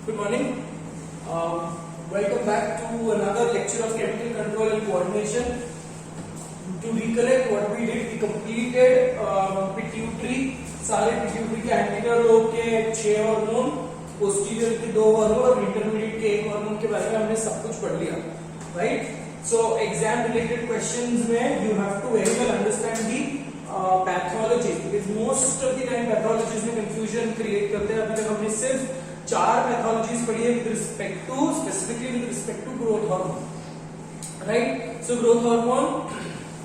Good morning. Welcome back to another lecture of chemical control and coordination. To recollect what we did, we completed pituitary, सारे pituitary के anterior lobe के 6 hormone, posterior के 2 hormone और intermediate के 1 hormone के बारे में हमने सब कुछ पढ़ लिया, right? So exam related questions में you have to very well understand the pathology, because most of the time pathologies में confusion create करते हैं. अभी तक हमने सिर्फ 4 पैथोलॉजीज पढ़ी है with respect to specifically with respect to growth hormone, right? So growth hormone,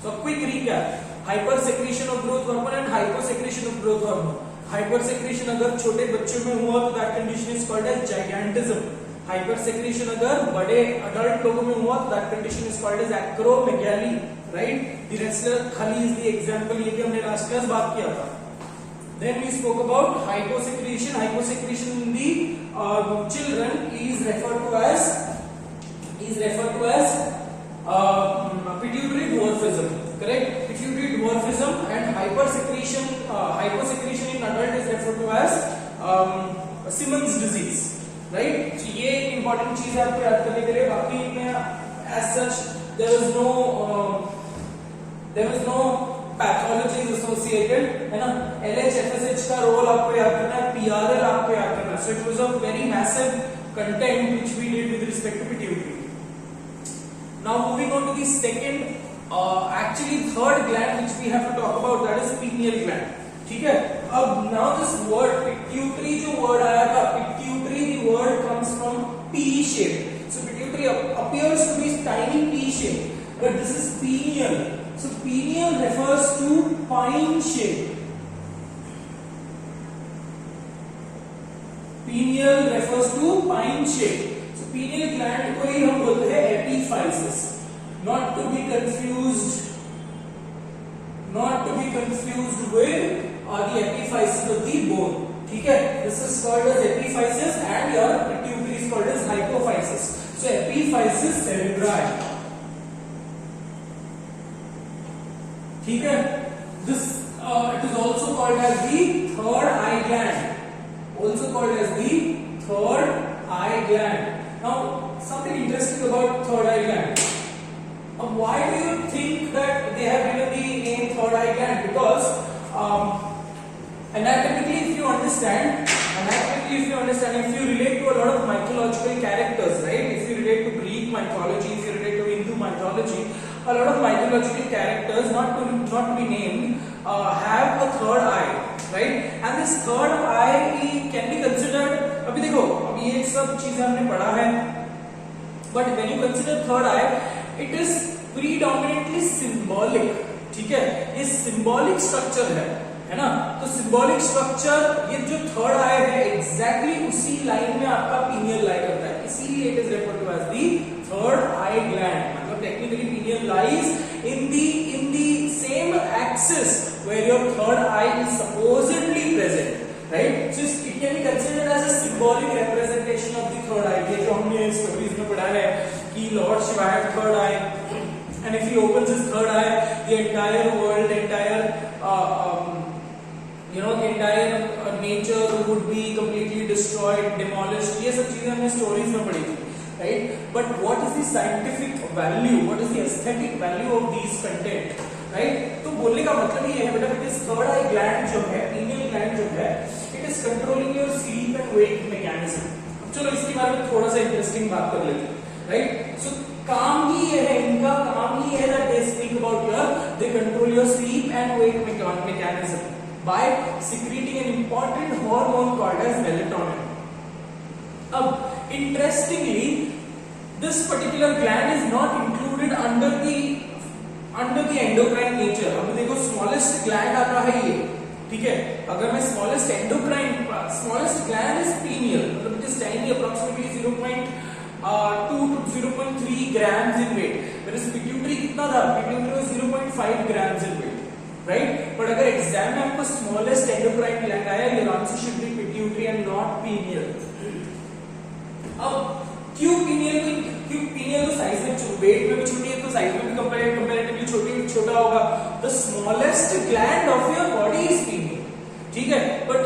so quick recap: hyper secretion of growth hormone and hypo secretion of growth hormone. Hyper secretion अगर छोटे बच्चों में हुआ तो that condition is called as gigantism. Hyper secretion अगर बड़े adult लोगों में हुआ तो that condition is called as acromegaly, right? The wrestler खली is the example, ये भी हमने last class बात किया था. Then we spoke about hyposecretion. Hyposecretion in the children is referred to as pituitary dwarfism. Correct? Pituitary dwarfism. And hyposecretion in adult is referred to as Simmons disease. Right? So ये important चीज है आपको याद करने के लिए. बाकी में as such there was no pathology associated, है ना. LH-FSH का रोल आपको याद करना है, PRL आपको याद करना है. So it was a very massive content which we did with respect to pituitary. Now moving on to the second, actually third gland which we have to talk about, that is pineal gland. ठीक है. अब now this word pituitary जो word आया था, pituitary the word comes from P shape. So pituitary appears to be tiny P shape, but this is pineal. So pineal refers to pine shape. Pineal refers to pine shape. So pineal gland को ही हम बोलते हैं epiphysis. Not to be confused with the epiphysis of the bone. ठीक है. This is called as epiphysis and your pituitary is called as hypophysis. So epiphysis cerebri. ठीक है. This it is also called as the third eye gland. Also called as the third eye gland. Now, something interesting about third eye gland. Why do you think that they have given the name third eye gland? Because anatomically, if you understand, if you relate to a lot of mythological characters, right? If you relate to Greek mythology, if you relate to Hindu mythology, a lot of mythological characters, not to be named, have a third eye, right? And this third eye can be considered. अभी देखो, अभी ये सब चीजें हमने पढ़ा है, but when you consider third eye, it is predominantly symbolic. ठीक है. ये symbolic structure है ना. तो symbolic structure, ये जो third eye है, exactly उसी लाइन में आपका pineal lie करता है. इसीलिए it is referred to as the third eye gland. मतलब technically pineal lies in the same axis where your third eye is supposedly present, right? So it can be considered as a symbolic representation of the third eye. ये जो हमने stories में पढ़ा है कि Lord Shiva had third eye, and if he opens his third eye, the entire world, the entire nature would be completely destroyed, demolished. ये सब चीजें हमने stories में पढ़ी थी, right? But what is the scientific value? What is the aesthetic value of these content, right? तो बोलने का मतलब ये है बेटा, because third eye gland जो है, pineal gland जो है, it is controlling your sleep and wake mechanism. अब चलो इसके बारे में थोड़ा सा इंटरेस्टिंग बात कर लेते हैं, right? So काम ही ये है, इनका काम ही है that they speak about they control your sleep and wake mechanism by secreting an important hormone called as melatonin. अब interestingly, this particular gland is not included under the endocrine nature. अब देखो smallest gland आता है ये, ठीक है. अगर मैं smallest gland is pineal, मतलब it is tiny, approximately 0.2 to 0.3 grams in weight. Whereas pituitary कितना था? Pituitary was 0.5 grams in weight, right? But अगर exam में आपको smallest endocrine gland आया, your answer should be pituitary and not pineal. अब क्यों pineal तो साइज में वेट में भी छोटी है, तो साइज में भी कंपैरेटिवली छोटा होगा. The smallest gland of your body is pineal. ठीक है. बट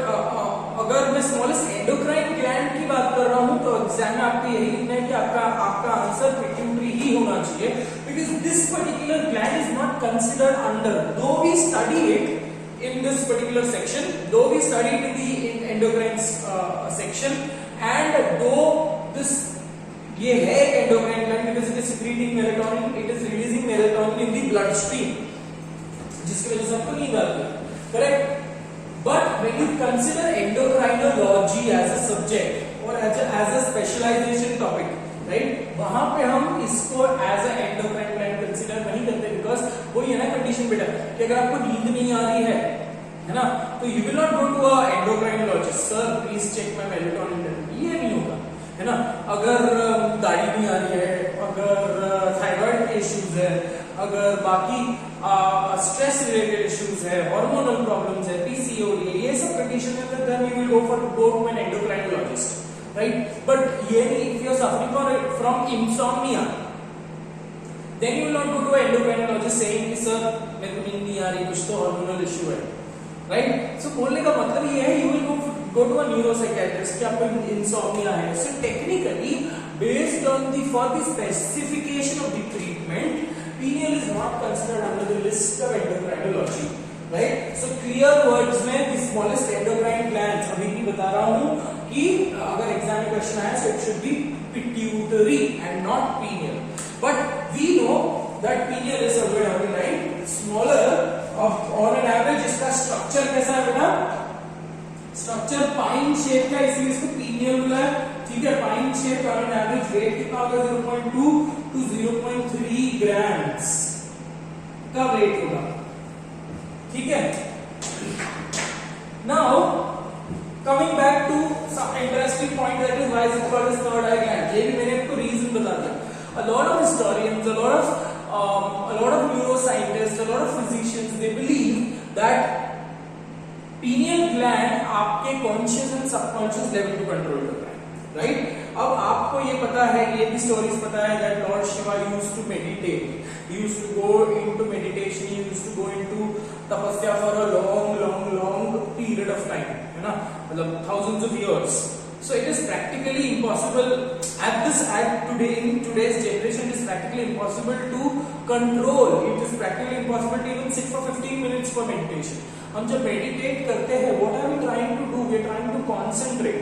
अगर मैं स्मॉलेस्ट एंडोक्राइन ग्लैंड की बात कर रहा हूं तो एग्जाम में आपको यही लिखना है कि आपका आंसर पिट्यूटरी ही होना चाहिए, because this particular gland is not considered under, though we study it in this particular section, though we studied in the endocrine section, and though this ये है endocrine gland because it is secreting melatonin, it is releasing melatonin in the bloodstream, जिसकी वजह से आपको नींद आती है, correct? But when you consider endocrinology as a subject or as a specialization topic, right? वहां पे हम इसको as a endocrine gland consider नहीं करते, because वो ये ना कंडीशन बेटा कि अगर आपको नींद नहीं आ रही है ना, तो you will not go to a endocrinologist, sir please check my melatonin level, ये नहीं होगा, है ना? अगर दाढ़ी नहीं आ रही है, अगर थायराइड के इश्यूज है, अगर बाकी स्ट्रेस रिलेटेड इश्यूज है, हार्मोनल प्रॉब्लम्स है, पीसीओडी है, ये सब कंडीशन है, then you will go to an endocrinologist, right? But ये नहीं, if you are suffering from insomnia, then you will not go to an endocrinologist saying कि sir मेरे को नींद नहीं आ रही, कुछ तो हार्मोनल इश्यू है, राइट? सो बोलने का मतलब ये है, you will go to a neuropsychiatrist कि आपको इंसोम्निया है. So technically based on the for the specification of the treatment, pineal is not considered under the list of endocrinology, right? So clear words में the smallest endocrine glands, अभी भी बता रहा हूँ कि अगर एग्जाम में क्वेश्चन आया, so it should be pituitary and not pineal. But we know that pineal is a very line smaller of on an average. इसका स्ट्रक्चर कैसा है बेटा? स्ट्रक्चर पाइन शेप का, इसलिए इसको पिनियल बोला है, ठीक है? Pine shape on an average weight कितना होगा? 0.2 to 0.3 ग्राम्स का वेट होगा, ठीक है? Now coming back to some interesting point, that is why it called as third eye gland. ये भी मैंने आपको रीजन बता दिया. A lot of historians, a lot of neuroscientists, a lot of physicians, they believe that pineal gland आपके conscious and subconscious level को control करता है, right? अब आपको ये पता है, ये भी stories पता है that Lord Shiva used to meditate, he used to go into meditation, he used to go into tapasya for a long period of time, है ना? मतलब thousands of years. So it is practically impossible in today's generation, it is practically impossible to control. It is practically impossible to even sit for 15 minutes for meditation. हम जब meditate करते हैं, what are we trying to do? We are trying to concentrate.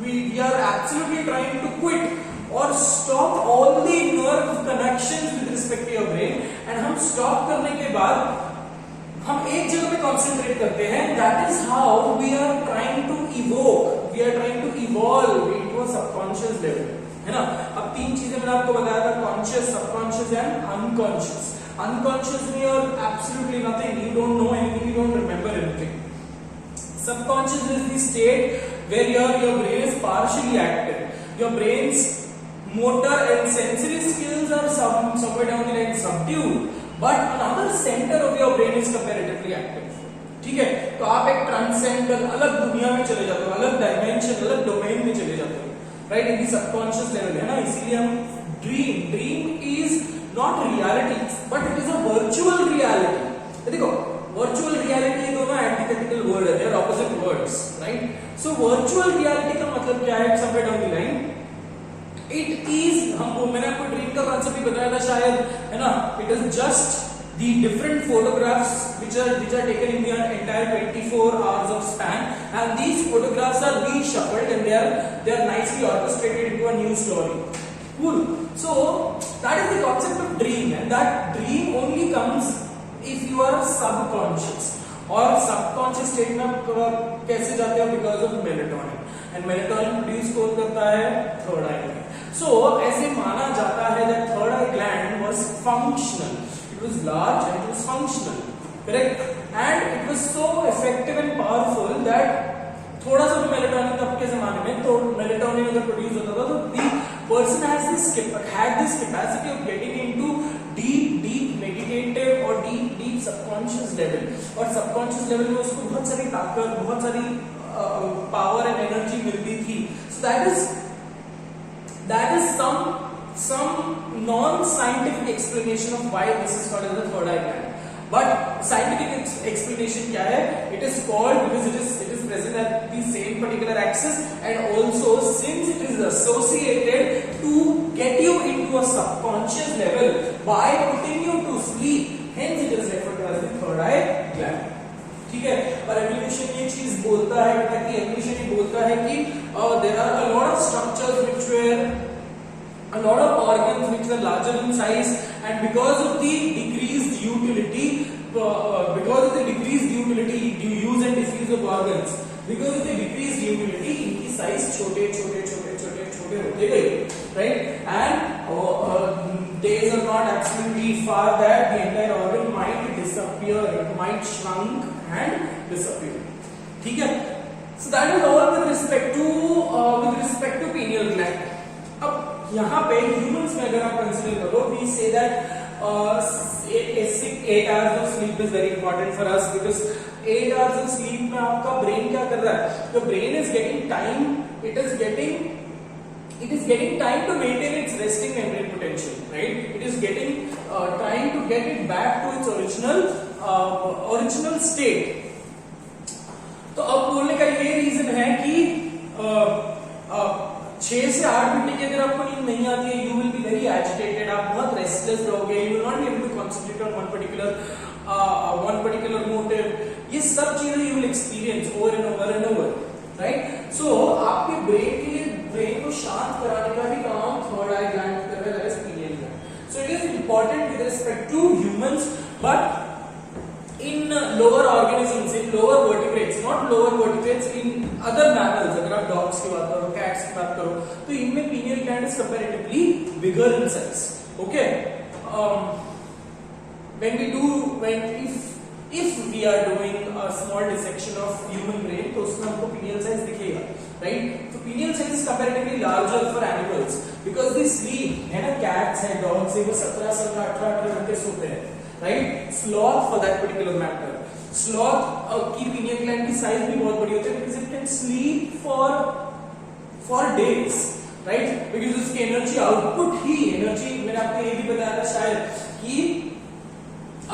We are absolutely trying to quit or stop all the nerve connections with respect to your brain. And हम stop करने के बाद हम एक जगह पे कॉन्सेंट्रेट करते हैं. That is how we are trying to evoke, we are trying to evolve into a subconscious level, है ना? अब तीन चीजें मैंने आपको बताया था, conscious, subconscious and unconscious. Unconscious में you are absolutely nothing, you don't know anything, you don't remember anything. Subconscious is the state where your brain is partially active. Your brain's motor and sensory skills are somewhere down the line subdued, but another center of your brain is comparatively active. ठीक है? तो आप एक ट्रांसेंडल अलग दुनिया में चले जाते हो, अलग डायमेंशन, अलग डोमेन में चले जाते हो, right? In the subconscious level, है ना? इसीलिए हम dream is not reality, but it is a virtual reality. देखो, वर्चुअल रियलिटी दोनों एंटीथेटिकल वर्ड है, they are opposite words, right? So virtual reality का मतलब क्या है? Somewhere down the line it is, मैंने आपको ड्रीम का कॉन्सेप्ट भी बताया था शायद, है ना? It is just the different photographs which are taken in the entire 24 hours of span, and these photographs are reshuffled and they are nicely orchestrated into a new story. Cool. So that is the concept of dream, and that dream only comes if you are subconscious. और subconscious state में आप कैसे जाते हो? Because of melatonin, and melatonin produce कौन करता है? Third eye gland. So ऐसे माना जाता है that third eye gland was functional. It was large and it was functional, correct? And it was so effective and powerful that थोड़ा सा भी melatonin तब के जमाने में, तो melatonin अगर प्रोड्यूस होता था, तो the person had this capacity of getting into deep meditative or deep subconscious level. और subconscious level में उसको बहुत सारी ताकत, बहुत सारी power and energy मिलती थी. So that is some non-scientific explanation of why this is called as the third eye gland. But scientific explanation क्या है? It is called because it is present at the same particular axis, and also since it is associated to get you into a subconscious level by putting you to sleep, hence it is referred to as the third eye gland. ठीक है, और evolution ये चीज बोलता है कि evolution ये बोलता है कि there are a lot of structures which were a lot of organs which were larger in size, and because of the decreased utility use and disuse of organs, because of the decreased utility इनकी size छोटे होते गए, right? And days are not absolutely far that the entire organ might disappear, it might shrunk and disappear. ठीक है? So that is all with respect to pineal gland. अब यहाँ पे humans में अगर आप consider करो, we say that 8 hours of sleep is very important for us, because 8 hours of sleep में आपका brain क्या कर रहा है? The brain is getting time, it is getting time to maintain its resting membrane potential, right? It is getting trying to get it back to its original state. तो अब बोलने का ये रीजन है कि 6 से 8 घंटे की अगर आपको नींद नहीं आती है, you will be very agitated, आप बहुत रेस्टलेस रहोगे, you will not be able to concentrate on one particular motive. ये सब चीजें you will experience over and over, right? So आपके ब्रेन को शांत कराने का भी काम थर्ड आई ग्लैंड कर रहा है, that is pineal gland. So it is important with respect to humans, but in lower organisms, in lower vertebrates, not lower vertebrates, in other mammals, अगर आप dogs की बात करो, cats की बात करो, तो इनमें pineal gland is comparatively bigger in size. Okay, if we are doing a small dissection of human brain, तो उसमें हमको pineal size दिखेगा, right? So pineal size is comparatively larger for animals because they sleep, है ना, cats है, dogs है, वो 17-18 घंटे सोते हैं. Right? Sloth for that particular matter. Sloth की pineal gland की size भी बहुत बड़ी होती है because it can sleep for days, right? Because उसकी energy output ही मैंने आपको ये भी बताया था शायद कि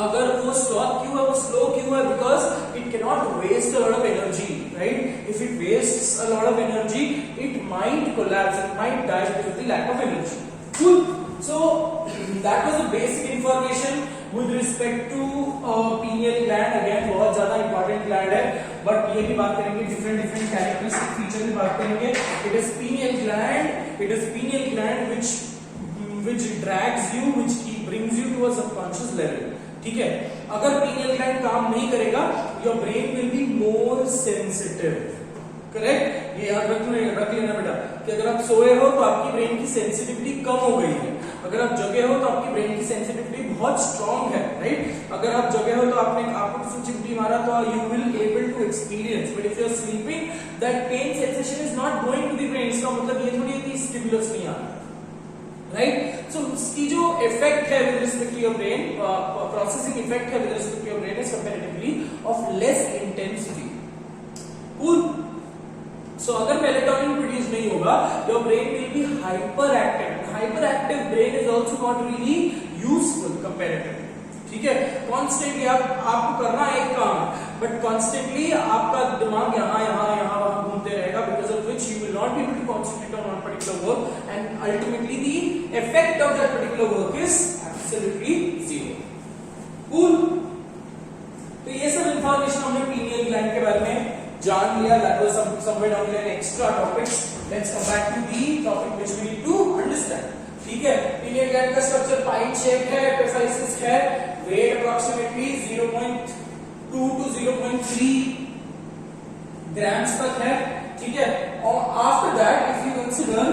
अगर वो sloth क्यों है, वो slow क्यों है, because it cannot waste a lot of energy, right? If it wastes a lot of energy, it might collapse, it might die because of the lack of energy. Cool. So that was the basic information with respect to pineal gland. Again बहुत ज्यादा important gland है, but ये भी बात करेंगे different characteristic feature भी बात करेंगे. It is pineal gland which drags you, which brings you to a subconscious level. ठीक है, अगर pineal gland काम नहीं करेगा, your brain will be more sensitive. Correct? ये याद रख लेना बेटा कि अगर आप सोए हो तो आपकी ब्रेन की सेंसिटिविटी कम हो गई है, अगर आप जगे हो तो आपकी ब्रेन की सेंसिटिविटी बहुत स्ट्रांग है, राइट? अगर आप जगे हो तो आपको किसी चिमटी मारा तो you will able to experience, but if you are sleeping that pain sensation is not going to the brain. इसका मतलब ये थोड़ी है कि स्टिमुलस नहीं आ रहा, राइट? सो उसकी जो इफेक्ट है with respect to your brain, processing effect है with respect to your brain is comparatively of less intensity. Cool. So अगर मेलेटोनिन प्रोड्यूस नहीं होगा, your brain will be hyperactive. Hyperactive brain is also not really useful comparatively. ठीक है, constantly आपको करना एक काम, बट कॉन्स्टेंटली आपका दिमाग यहाँ घूमते रहेगा, because of which you will not be able to concentrate on one particular work, and ultimately the effect of that particular work is absolutely zero. Cool. तो ये सब इंफॉर्मेशन हमने पिनियल ग्लैंड के बारे में जान लिया. That was somewhere down there an extra topic. Let's come back to the topic which we need to understand. ठीक है, pineal gland का स्ट्रक्चर पाइन शेप है, एपिफाइसिस है, वेट अप्रोक्सीमेटली 0.2 to 0.3 ग्राम्स तक है. ठीक है, और after that if you consider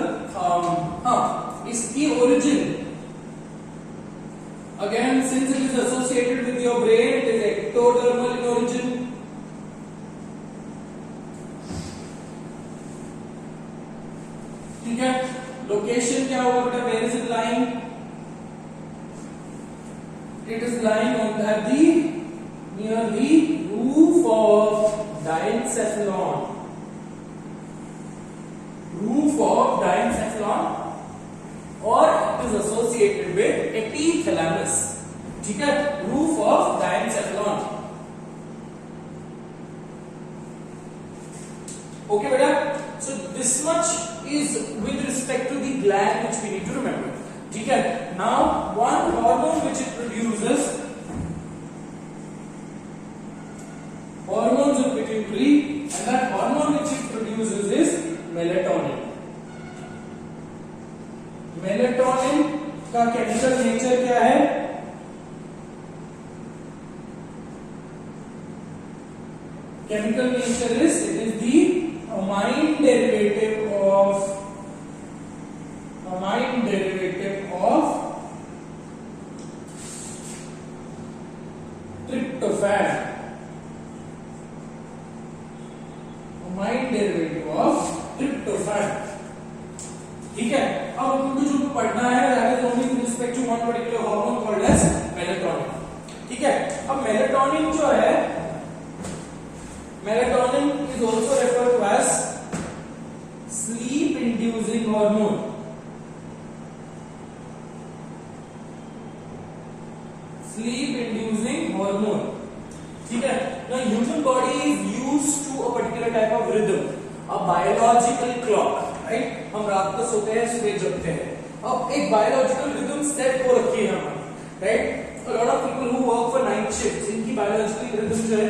इसकी origin, again since it is associated with your brain, it is ectodermal in origin. ठीक है, लोकेशन क्या होगा बेटा, where is it lying? It is lying on the near the roof of diencephalon. Roof of diencephalon, or it is associated with epithalamus. ठीक है, roof of diencephalon. Okay beta, so this much is with respect to the gland which we need to remember. ठीक है, now one hormone which it produces, hormones of pituitary, and that hormone which it produces is melatonin. Melatonin का chemical nature क्या है? Chemical nature is, it is the amine derivative of tryptophan. Amine derivative of tryptophan. ठीक है, अब हमको जो पढ़ना है that is only with respect to one particular hormone called as melatonin. ठीक है, अब melatonin जो है, melatonin is also referred to as sleep inducing hormone. Sleep inducing hormone. ठीक है, now human body is used to a particular type of rhythm, a biological clock. Right, हम रात को सोते हैं, सुबह जगते हैं. अब एक बायोलॉजिकल रिदम सेट हो रखी है हमारी, right. A lot of people who work for night shifts, इनकी बायोलॉजिकल रिदम जो है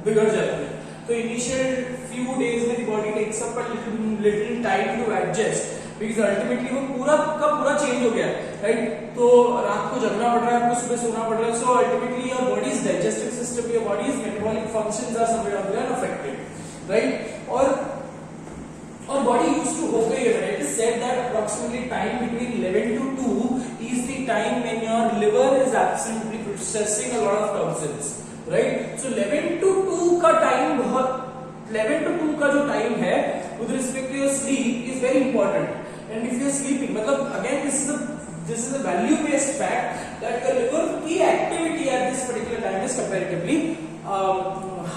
बिगड़ जाती है. तो इनिशियल फ्यू डेज में body takes up a little time to adjust, because ultimately वो पूरा का पूरा चेंज हो गया, राइट. तो रात को जगना पड़ रहा है, आपको सुबह सोना पड़ रहा है. So ultimately your body's digestive system, your body's metabolic functions are somewhere affected, right. और body used to हो गई है. It is said that approximately time between 11 to 2 is the time when your liver is absently processing a lot of toxins, right? So 11 to 2 का time बहुत, 11 to 2 का जो time है with respect to your sleep is very important. And if you are sleeping, मतलब again this is a value based fact that your liver की activity at this particular time is comparatively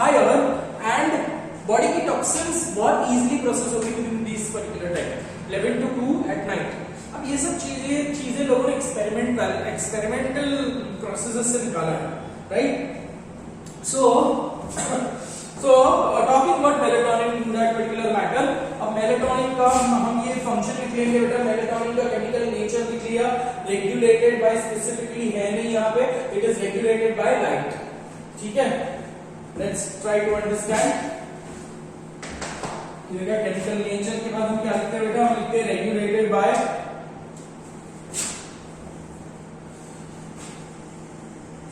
higher, and body की toxins बहुत easily process होगी with in this particular time 11 to 2 at night. अब ये सब चीजें लोगों ने एक्सपेरिमेंटल प्रोसेसेस से निकाला है, right. So talking about melatonin in that particular matter. अब मेलेटोनिन का हम ये फंक्शन लिख लेंगे बेटा. मेलेटोनिन का केमिकल नेचर लिख लिया. रेगुलेटेड बाय, स्पेसिफिकली है नहीं यहाँ पे, it is regulated by light. ठीक है, let's try to understand. Chemical nature के बाद हम क्या लिखते हैं बेटा? हम लिखते हैं regulated by,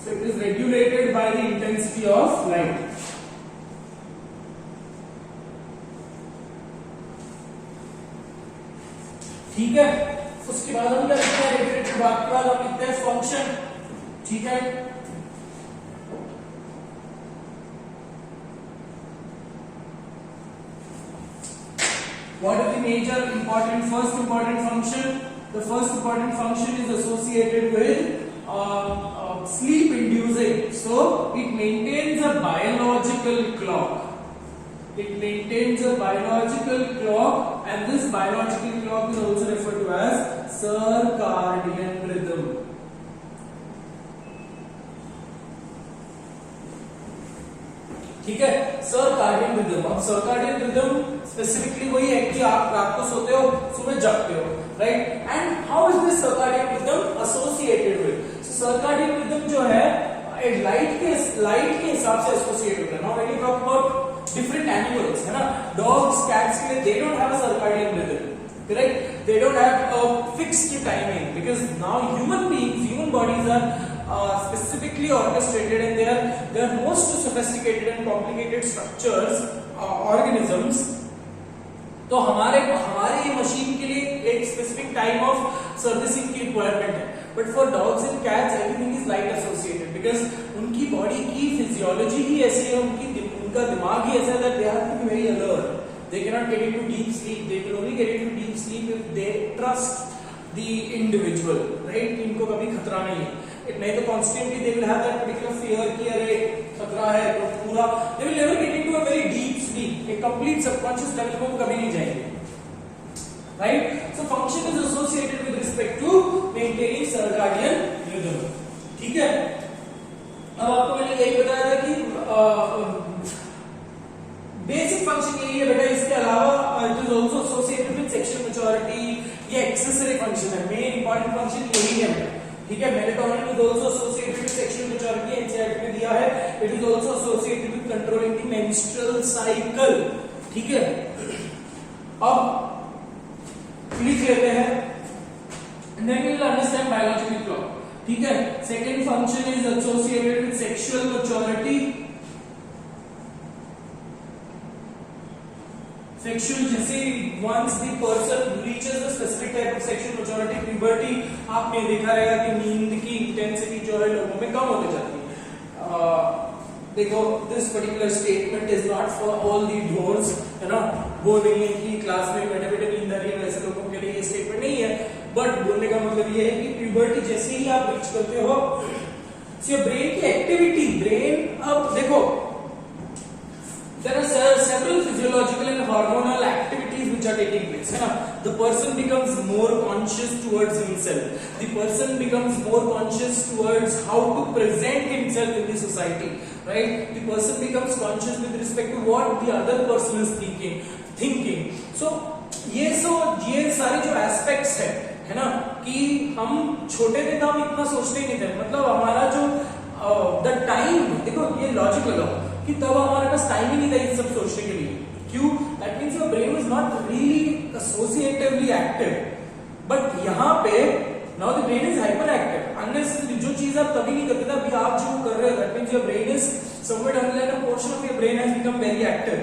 so it is regulated by the intensity of light. ठीक है, उसके बाद हम क्या लिखते हैं? रेगुलेटेड के बाद हम लिखते हैं फंक्शन. ठीक है, what is the major first important function? The first important function is associated with sleep inducing. So it maintains a biological clock. It maintains a biological clock, and this biological clock is also referred to as circadian rhythm. ठीक है, circadian rhythm. अब circadian rhythm specifically वही है कि आप रात को सोते हो, सुबह जगते हो, right. And how is this circadian rhythm associated with? So circadian rhythm जो है लाइट के हिसाब से एसोसिएट होता है. Now when you talk about different animals, है ना, डॉग्स, कैट्स के लिए they don't have a circadian rhythm, correct. They don't have a fixed timing, because now human bodies are specifically orchestrated, and they are most sophisticated and complicated structures, organisms. तो हमारे ये machine के लिए एक specific time of servicing की requirement है. But for dogs and cats everything is light associated, because उनकी body की फिजियोलॉजी ही ऐसी है, उनका दिमाग ही ऐसा है that they have to be very alert. They cannot get into deep sleep. They will only get into deep sleep if they trust the individual, right? इनको कभी खतरा नहीं है. नहीं तो constantly they will have that particular fear कि अरे खतरा है, तो पूरा they will never get into a very deep sleep. एक complete subconscious level को कभी नहीं जाएंगे, right? So function is associated with respect to maintaining circadian rhythm. ठीक है, अब आपको मैंने यही बताया था कि बेसिक फंक्शन यही है बेटा, इसके अलावा it is also associated with sexual maturity, ये एक्सेसरी फंक्शन है, मेन इंपॉर्टेंट फंक्शन यही है बेटा, ठीक है। Melatonin is also associated with sexual maturity, NCERT में दिया है, it is also associated with controlling the menstrual cycle, ठीक है। अब लिख लेते हैं, then we will understand biological clock, ठीक है। Second function is associated with sexual maturity, sexual जैसे once the person reaches a specific type of sexual maturity, puberty, आपने देखा रहेगा कि नींद की इंटेंसिटी जो है लोगों में कम होती जाती है। देखो this particular statement is not for all the doors, है ना, वो नहीं है कि क्लास में बैठे बैठे नींद आ रही है, वैसे लोगों के लिए ये स्टेटमेंट नहीं है, बट बोलने का मतलब ये है कि प्यूबर्टी जैसे ही आप रीच करते हो, ब्रेन की एक्टिविटी, ब्रेन, अब देखो there are several physiological and hormonal activities which are taking place, है ना। The person becomes more conscious towards himself, the person becomes more conscious towards how to present himself in the society, right, the person becomes conscious with respect to what the other person is thinking. So ये सारे जो aspects है ना, कि हम छोटे थे तो हम इतना सोचते ही नहीं थे, मतलब हमारा जो द टाइम, देखो ये लॉजिक लगाओ कि तब हमारे पास टाइम ही नहीं था ये सब सोचने के लिए, क्यों, that means your brain is not really associatively active, but यहाँ पे now the brain is hyper active, unnecessary जो चीज आप तभी नहीं करते थे अभी आप जो कर रहे हो, that means your brain is somewhere down the line, a portion of your brain has become very active,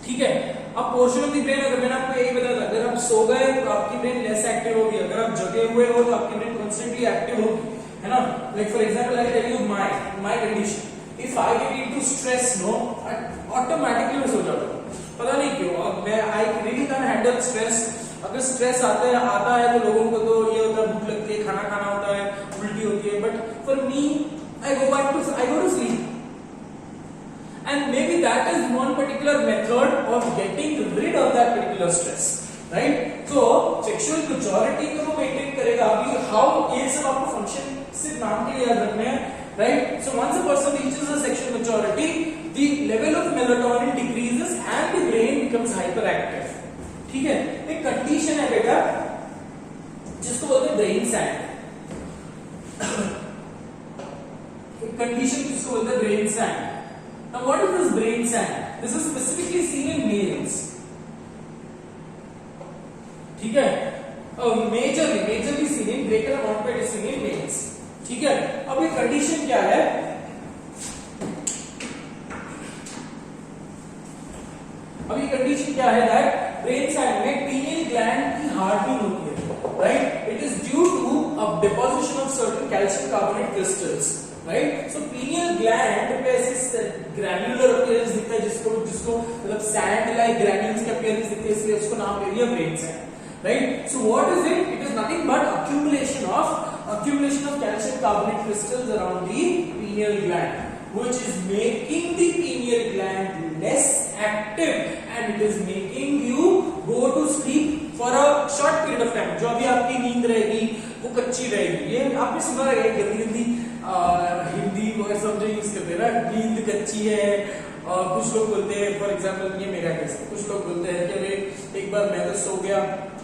ठीक है। अब पोर्शन ऑफ द ब्रेन, अगर मैंने आपको यही बताया था, अगर आप सो गए तो आपकी ब्रेन लेस एक्टिव होगी, अगर आप जगे हुए हो तो आपकी ब्रेन कॉन्स्टेंटली एक्टिव होगी, है ना। Like for example I tell you my condition, if I get into stress, no, automatically मैं सो जाता हूँ, पता नहीं क्यों, अब मैं I really can't handle stress, अगर स्ट्रेस आता है तो लोगों को तो ये होता है, भूख लगती है, खाना खाना होता है, उल्टी होती है, but for me I go to sleep, and maybe that is one particular method of getting rid of that particular stress, right? So sexual maturity को वो maintain करेगा, अभी how ये सब आपको फंक्शन सिर्फ नाम के लिए याद रखने हैं, right? So once a person reaches a sexual maturity, the level of melatonin decreases and the brain becomes hyperactive, ठीक है। एक कंडीशन है बेटा जिसको बोलते हैं ब्रेन सैंड, एक कंडीशन जिसको बोलते हैं brain sand. Now what is this brain sand? This is specifically seen in males, ठीक है, majorly seen in greater amount पे seen in males, ठीक है। अब ये कंडीशन क्या है, दैट ब्रेन साइड में पीनियल ग्लैंड की हार्डनिंग होती है, right, it is due to a deposition of certain calcium carbonate crystals, right. So pineal gland पे ऐसे ग्रैन्युलर अपीयरेंस दिखता है, जिसको मतलब सैंड लाइक ग्रैन्यूल्स का अपीयरेंस दिखता है, इसलिए उसको नाम दे दिया brain sand, right. So what is it? It is nothing but accumulation of calcium carbonate crystals around the pineal gland, which is making the pineal gland less active and it is making you go to sleep for a short period of time. जो अभी आपकी नींद रहेगी वो कच्ची रहेगी, ये आपने सुना है जल्दी हिंदी वगैरह सब यूज करते हैं ना, नींद कच्ची है, और कुछ लोग बोलते हैं, फॉर एग्जाम्पल ये मेरा केस है, कुछ लोग बोलते हैं कि अरे एक बार मैं तो सो गया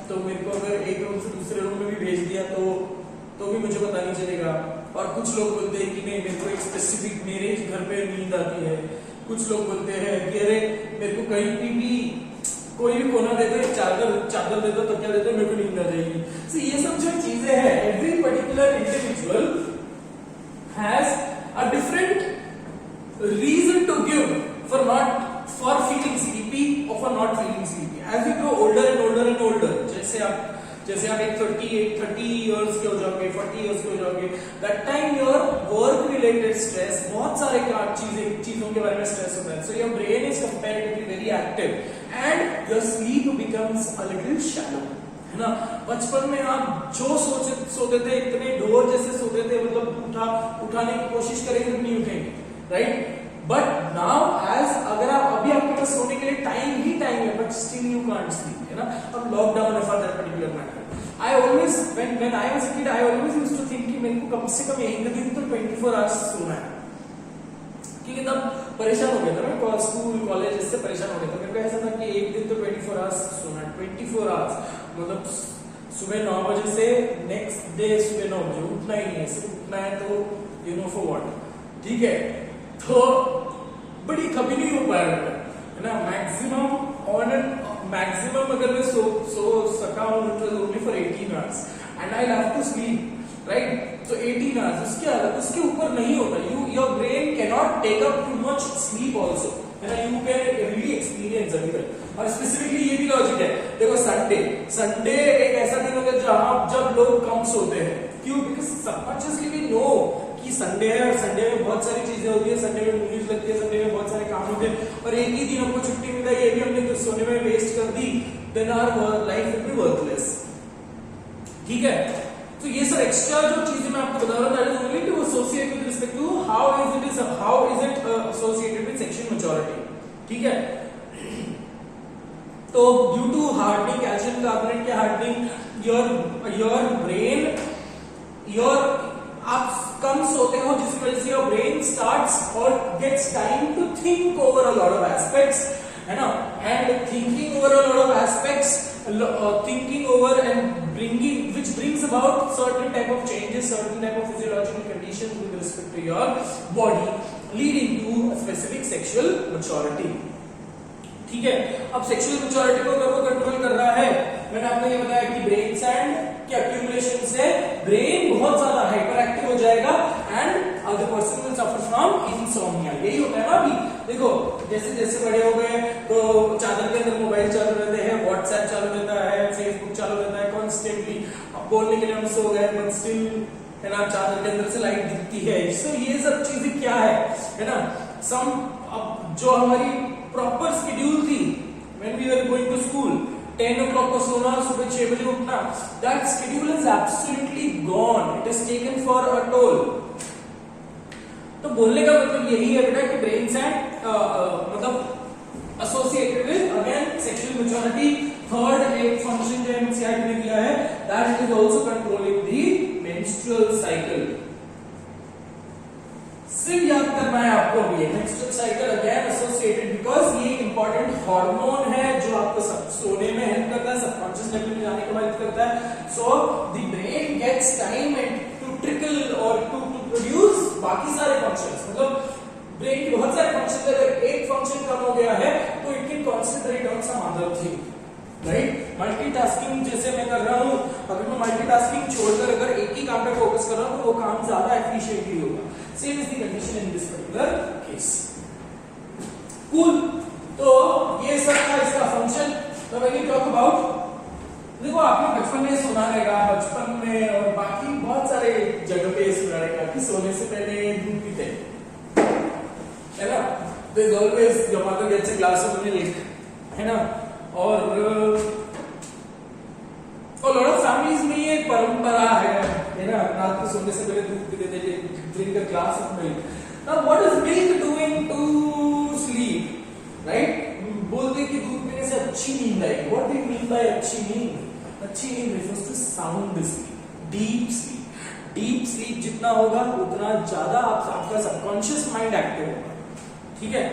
तो मेरे को अगर एक रूम से दूसरे रूम में भी भेज दिया तो भी मुझे पता नहीं चलेगा, और कुछ लोग बोलते हैं कि नहीं मेरे को एक स्पेसिफिक मेरे घर पे नींद आती है, कुछ लोग बोलते हैं कि अरे मेरे को कहीं भी कोई भी कोना दे दो, चादर दे दो, तकिया दे दो, मेरे को नींद आ जाएगी। So ये सब जो चीजें हैं, every particular individual has a different reason to give for feeling sleepy or for not feeling sleepy. As you grow older and older, जैसे आप एक 30 years के हो जाओगे, 40 years के हो जाओगे, that time your work related stress, बहुत सारे चीजों के बारे में स्ट्रेस होता है, so your brain is comparatively very active and your sleep becomes a little shallow, है ना। बचपन में आप जो सोते थे, इतने ढोर जैसे सोते थे, मतलब उठाने की कोशिश करेंगे तो नहीं उठेंगे, राइट। बट नाउ एज अगर आप अभी आपके पास सोने के लिए टाइम है, but still you can't sleep, है ना। अब लॉकडाउन है for that particular matter. I always when I was a kid, I always used to think कि मेरे को कम से कम एक दिन तो 24 आवर्स सोना है, क्योंकि तब परेशान हो गया था मैं, स्कूल कॉलेज इससे परेशान हो गया था। मेरे को ऐसा था कि एक दिन तो 24 आवर्स सोना, 24 आवर्स मतलब सुबह 9 बजे से नेक्स्ट डे सुबह 9 बजे उठना ही नहीं है, सिर्फ उठना है तो यू नो फॉर व्हाट, ठीक है। तो बड़ी कभी नहीं हो पाया है ना, मैक्सिमम अगर मैं सो सका हूं only for 18 hours and I love to sleep right. तो 18 आवर्स उसके ऊपर नहीं होता, your brain can not take up too much sleep also, है ना, यू कैन रियली एक्सपीरियंस अभी। और स्पेसिफिकली ये भी लॉजिक है, देखो संडे एक ऐसा दिन होता है जहां जब लोग कम सोते हैं, क्यों? बिकॉज सबकॉन्शियसली वी नो कि संडे है और संडे में बहुत सारी चीजें होती है, संडे में मूवीज लगती है, संडे में बहुत सारे काम होते हैं और एक ही दिन हमको छुट्टी मिला, ये भी हमने सोने में वेस्ट कर दी, then our life will be worthless, ठीक है। तो ये सब एक्स्ट्रा जो चीजें मैं आपको बता रहा हूं that is only to associate with respect to how is it associated with sexual maturity, ठीक है। तो due to hardening, calcium carbonate के हार्डनिंग, योर ब्रेन आप कम सोते हो जिसकी वजह से योर ब्रेन स्टार्ट्स और gets time to think over a lot of aspects, है ना, and thinking over a lot of aspects, thinking over and which brings about certain type of changes, certain type of physiological conditions with respect to your body, leading to a specific sexual maturity, ठीक है। अब sexual maturity को अगर वो control कर रहा है, मैंने आपको ये बताया कि ब्रेन सैंड के एक्यूमुलेशन से ब्रेन बहुत ज्यादा हाइपर एक्टिव हो जाएगा and other person will suffer from insomnia. यही होता है ना, अभी देखो जैसे जैसे बड़े हो गए तो चादर के अंदर मोबाइल चालू रहते हैं, व्हाट्सएप चालू रहता है, फेसबुक चालू रहता है कॉन्स्टेंटली, अब बोलने के लिए हम सो गए बट स्टिल, है ना, चादर के अंदर से लाइट दिखती है। सो ये सब चीजें क्या है ना, अब जो हमारी प्रॉपर शेड्यूल थी when we were going to school, 10 o'clock को सोना, सुबह 6 बजे उठना, that schedule is absolutely gone, it is taken for a toll. तो बोलने का मतलब यही है बेटा कि ब्रेन सैंड मतलब associated with again sexual maturity. Third एक फंक्शन जो एनसीईआरटी ने दिया है, that is also controlling the menstrual cycle. सिर्फ याद करना है आपको भी, menstrual cycle again associated because ये इंपॉर्टेंट हार्मोन है जो आपको सोने में हेल्प करता है, सबकॉन्शियस लेवल में जाने में हेल्प करता है। So the brain gets time to trickle और टू प्रोड्यूस बाकी सारे फंक्शंस, मतलब ब्रेन के बहुत सारे फंक्शन, अगर एक फंक्शन कम हो गया है तो it can concentrate on some other thing, right. Multitasking जैसे मैं कर रहा हूं, अगर मैं मल्टीटास्किंग छोड़कर अगर एक ही काम पे फोकस कर रहा हूं तो वो काम ज्यादा एफिशिएंटली होगा। Same is the condition in this particular case. Cool, तो ये सब था इसका फंक्शन। तो व्हेन यू टॉक अबाउट, देखो आपने बचपन में सुना रहेगा, बचपन में और बाकी बहुत सारे जगह पे सुना रहेगा कि सोने से पहले दूध पीते है ना, there is always your mother gets a glass of milk, है ना, और लॉट ऑफ फैमिलीज में ये परंपरा है ना, रात को सोने से पहले दूध पीते थे, drink a glass of milk. Now what is milk doing to sleep, right. बोलते कि दूध पीने से अच्छी नींद आएगी। What do you mean by अच्छी नींद? अच्छी नींद refers to sound sleep, deep sleep. Deep sleep जितना होगा उतना ज्यादा आपका सबकॉन्शियस माइंड एक्टिव होगा, ठीक है।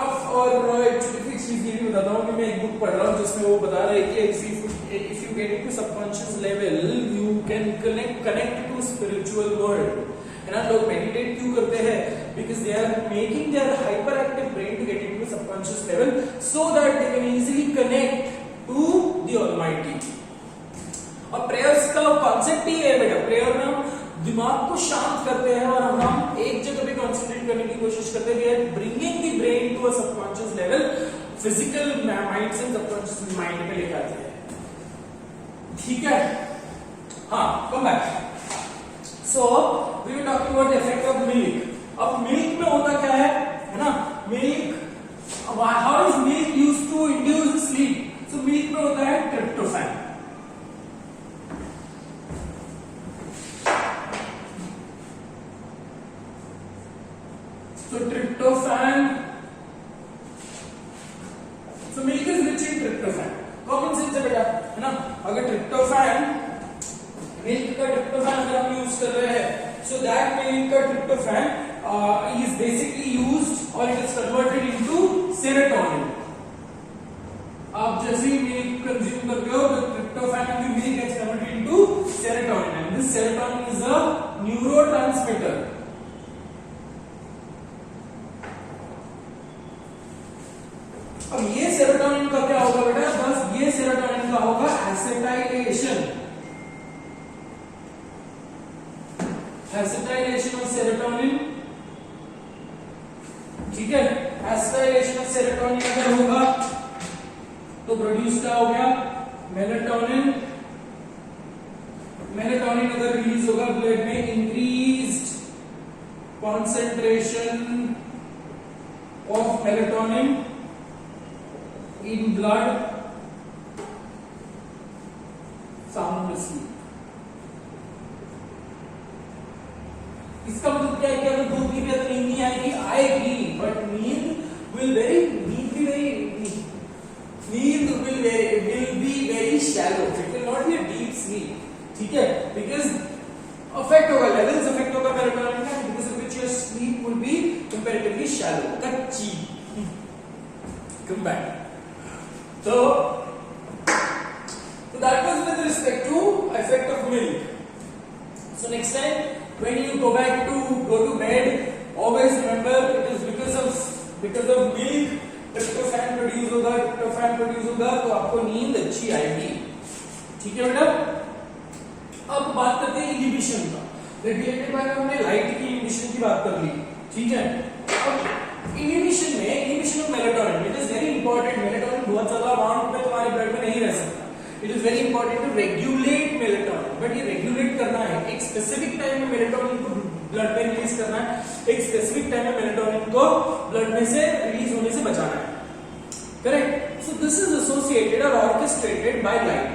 अब और एक छोटी सी चीज ये भी बताता हूँ कि मैं एक बुक पढ़ रहा हूँ जिसमें वो बता रहे हैं कि if you get into subconscious level you can connect to spiritual world, है ना। लोग मेडिटेट क्यों करते हैं? Because they are making their hyper active brain to get into subconscious level so that they can easily connect to the almighty. और prayers का concept ही है बेटा, प्रेयर में हम दिमाग को शांत करते हैं और हम एक जगह पे कंसंट्रेट करने की कोशिश करते हैं। We are bringing the brain to a subconscious level, physical mind से सबकॉन्शियस माइंड पे लेकर आते हैं, ठीक है। हाँ, come back. So we were talking about the effect of milk. अब मिल्क में होता क्या है ना, milk, how is milk used to induce sleep? So milk में होता है tryptophan. So tryptophan, so milk is rich in tryptophan. Common sense है बेटा, है ना। अगर ट्रिप्टोफैन, मिल्क का ट्रिप्टोफैन अगर हम यूज कर रहे हैं, so that milk का tryptophan is basically used or it is converted into serotonin. आप जैसे ही मिल्क कंज्यूम करते हो तो ट्रिप्टोफैन की milk gets converted into serotonin and this serotonin is a neurotransmitter. अब ये सेरोटोनिन का क्या होगा बेटा, बस ये सेरोटोनिन का होगा एसिटाइलेशन ऑफ सेरोटोनिन, ठीक है। एसिटाइलेशन ऑफ सेरोटोनिन अगर होगा तो प्रोड्यूस क्या हो गया, मेलाटोनिन। मेलाटोनिन अगर रिलीज होगा ब्लड में, increased concentration of melatonin in blood, sound sleep। इसका मतलब क्या है कि अगर दूध पी तो नींद नहीं आएगी, आएगी, बट नींद will be very shallow, it will not be a deep sleep, ठीक है, because affect होगा, levels affect होगा मेलाटोनिन का, because of which your sleep will be comparatively shallow, कच्ची। Come back. So that was with respect to effect of milk. So next time when you go to bed, always remember it is because of milk tryptophan produce होगा तो आपको नींद अच्छी आएगी, ठीक है बेटा। अब बात करते हैं इनहिबिशन का। रेगुलेटेड बाय हमने लाइट की इनहिबिशन की बात कर ली, ठीक है। अब inhibition of melatonin, it is very important. Melatonin बहुत ज्यादा अमाउंट में तुम्हारे ब्लड में नहीं रह सकता, it is very important to regulate melatonin, but ये रेगुलेट करना है, एक स्पेसिफिक टाइम में मेलाटोनिन को ब्लड में रिलीज करना है, एक स्पेसिफिक टाइम में मेलाटोनिन को ब्लड में से रिलीज होने से बचाना है, correct. So this is associated और orchestrated by light,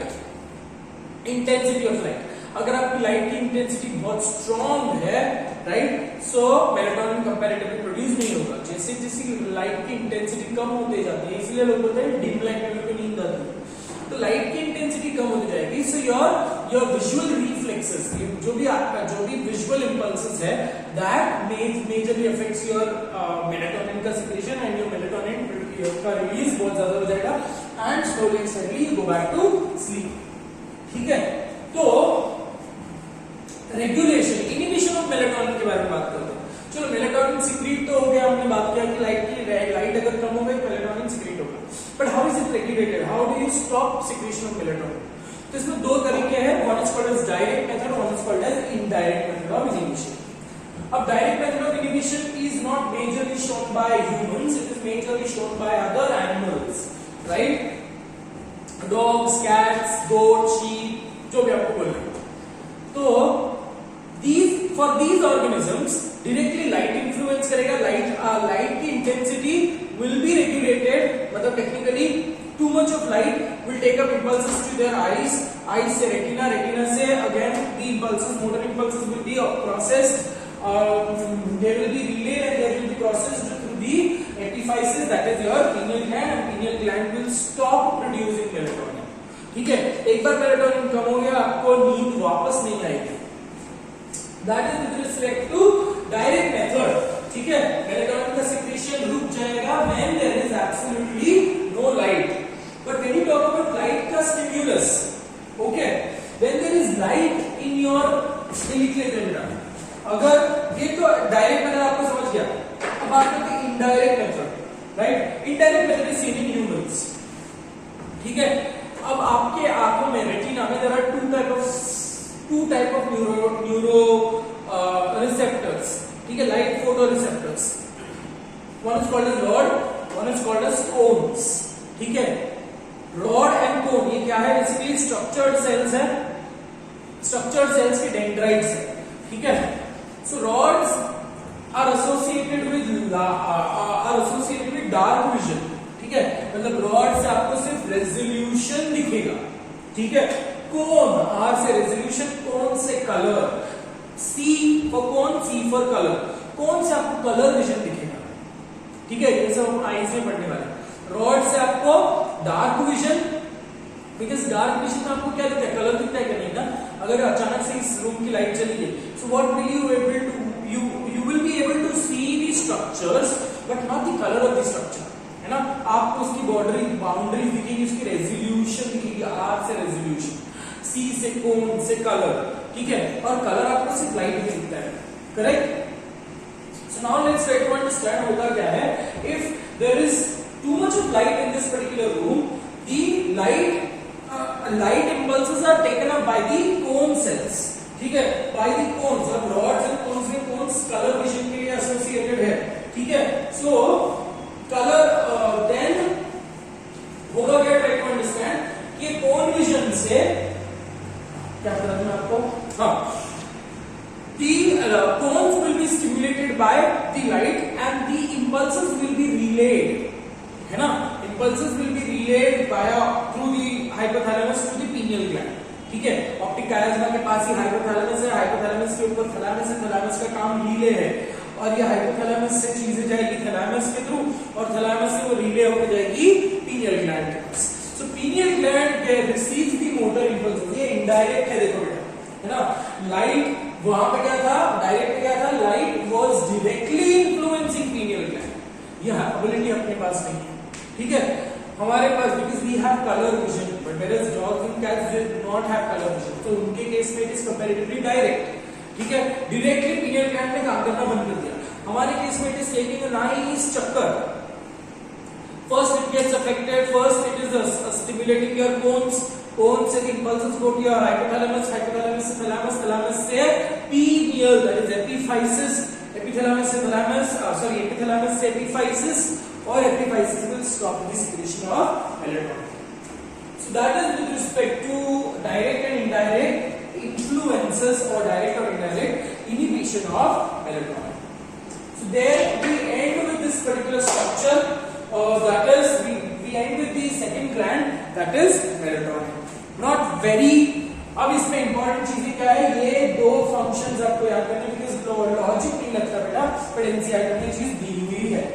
intensity of light. अगर आपकी लाइट की इंटेंसिटी बहुत स्ट्रॉन्ग है, right, so melatonin comparatively produce नहीं होगा। जैसे जैसे लाइट की इंटेंसिटी कम होते जाती है, इसलिए लोग बोलते हैं डिम लाइट में नींद आती है, तो लाइट की इंटेंसिटी कम होती जाएगी। सो योर विजुअल रिफ्लेक्सेस, जो भी विजुअल इंपल्सेस है, that majorly affects your melatonin का सिक्रेशन एंड योर मेलाटोनिन का रिलीज बहुत ज्यादा हो जाएगा and slowly and steadily you go back to sleep, ठीक है। तो रेगुलेशन, इनहिबिशन ऑफ मेलाटोनिन के बारे में बात करते हैं। चलो, मेलाटोनिन सिक्रीट तो हो गया, हमने बात किया कि लाइट अगर कम हो गई मेलाटोनिन सिक्रीट होगा, but how is it regulated, how do you stop secretion of melatonin? तो इसमें दो तरीके हैं, one is called as direct method, one is called as indirect method of inhibition. अब direct method of inhibition is not majorly shown by humans, it is majorly shown by other animals, right, dogs, cats, goat, sheep, जो भी आपको बोल रहे हैं। तो for these organisms directly light influence करेगा, light की intensity will be regulated, मतलब technically too much of light will take up impulses to their eyes से retina से again the impulses, motor impulses will be processed, they will be relayed and they will be processed through the epiphysis, that is your pineal gland, and pineal gland will stop producing melatonin, ठीक है। एक बार melatonin कम हो गया, आपको नींद वापस नहीं आएगी। That is with respect to direct method, ठीक है। मेलाटोनिन का सिक्रेशन रुक जाएगा when there is absolutely no light. But when you talk about light का stimulus, okay, when there is light in your delicate retina, अगर ये तो direct method आपको समझ गया, अब बात करते हैं indirect method, right. Indirect method is seen in humans, ठीक है। अब आपके आंखों में, रेटिना में, there are two type of neuro receptors, ठीक है, light photoreceptors, one is called as rod, one is called as cones, ठीक है। rod and cone ये क्या है, बेसिकली स्ट्रक्चर्ड सेल्स है, स्ट्रक्चर्ड सेल्स के डेंड्राइट्स है, ठीक है। सो rods are associated with dark vision, ठीक है, मतलब rod से आपको सिर्फ रेजोल्यूशन दिखेगा, ठीक है। कोन, आर से रेजोल्यूशन, कोन से colour, C for cone, C for colour, cone से आपको कलर विजन दिखेगा, ठीक है, ये सब हम आईज में पढ़ने वाले। रॉड से आपको dark vision, because dark vision में आपको क्या दिखता है, कलर दिखता है क्या, नहीं ना। अगर अचानक से इस रूम की लाइट चली गई, so what will you able to, you will be able to structures but not the color of the structure, है ना. आपको उसकी बाउंड्रीज दिखेगी, उसकी रेजोल्यूशन दिखेगी, आर से रेजोल्यूशन, सी से कोन से कलर, ठीक है. और कलर आपको सिर्फ लाइट में दिखता है, correct. So now let's try to understand होता क्या है. If there is too much of light in this particular room, the light impulses are taken up by the cone cells, ठीक है, by the cones. अब rods and cones में cones color vision के लिए associated है, ठीक है. so color then होगा क्या, try to understand कि cone vision से क्या पता है आपको. हाँ, the cones will be stimulated by the light and the impulses will be relayed, है ना. Impulses will be relayed through the hypothalamus to the pineal gland, ठीक है. ऑप्टिक कायस्मा के पास ही हाइपोथैलेमस है, हाइपोथैलेमस के ऊपर थैलेमस है, थैलेमस का काम रिले है, और ये हाइपोथैलेमस से चीजें जाएगी थैलेमस के थ्रू, और थैलेमस से वो रिले होकर जाएगी पिनियल ग्लैंड के पास. So pineal gland receives the motor impulse. ये इनडायरेक्ट है, देखो बेटा, है ना. लाइट वहां पे क्या था, डायरेक्ट क्या था, light was directly influencing pineal gland. ये एबिलिटी अपने पास नहीं है, ठीक है. हमारे पास because we have colour vision, but there is dogs and cats do not have colour vision. तो उनके केस में इट इज कंपैरेटिवली डायरेक्ट, ठीक है. डायरेक्टली पिनियल ग्लैंड में काम करना बंद कर दिया. हमारे केस में it is taking a nice चक्कर. First it gets affected, first it is stimulating your cones, cones से impulses go to your hypothalamus, hypothalamus से थैलेमस, थैलेमस से pineal, that is epiphysis, epithalamus से थैलेमस, एपिथैलेमस से epiphysis, और epiphysis will stop the secretion of melatonin. So that is with respect to direct and indirect influences or direct or indirect inhibition of melatonin. So there we end with this particular structure. That is we end with the second gland, that is melatonin. Not very. अब इसमें important चीजें क्या है, ये दो functions आपको याद करने, बिकॉज लॉजिक नहीं लगता बेटा, पर एनसीईआरटी में चीज दी हुई है.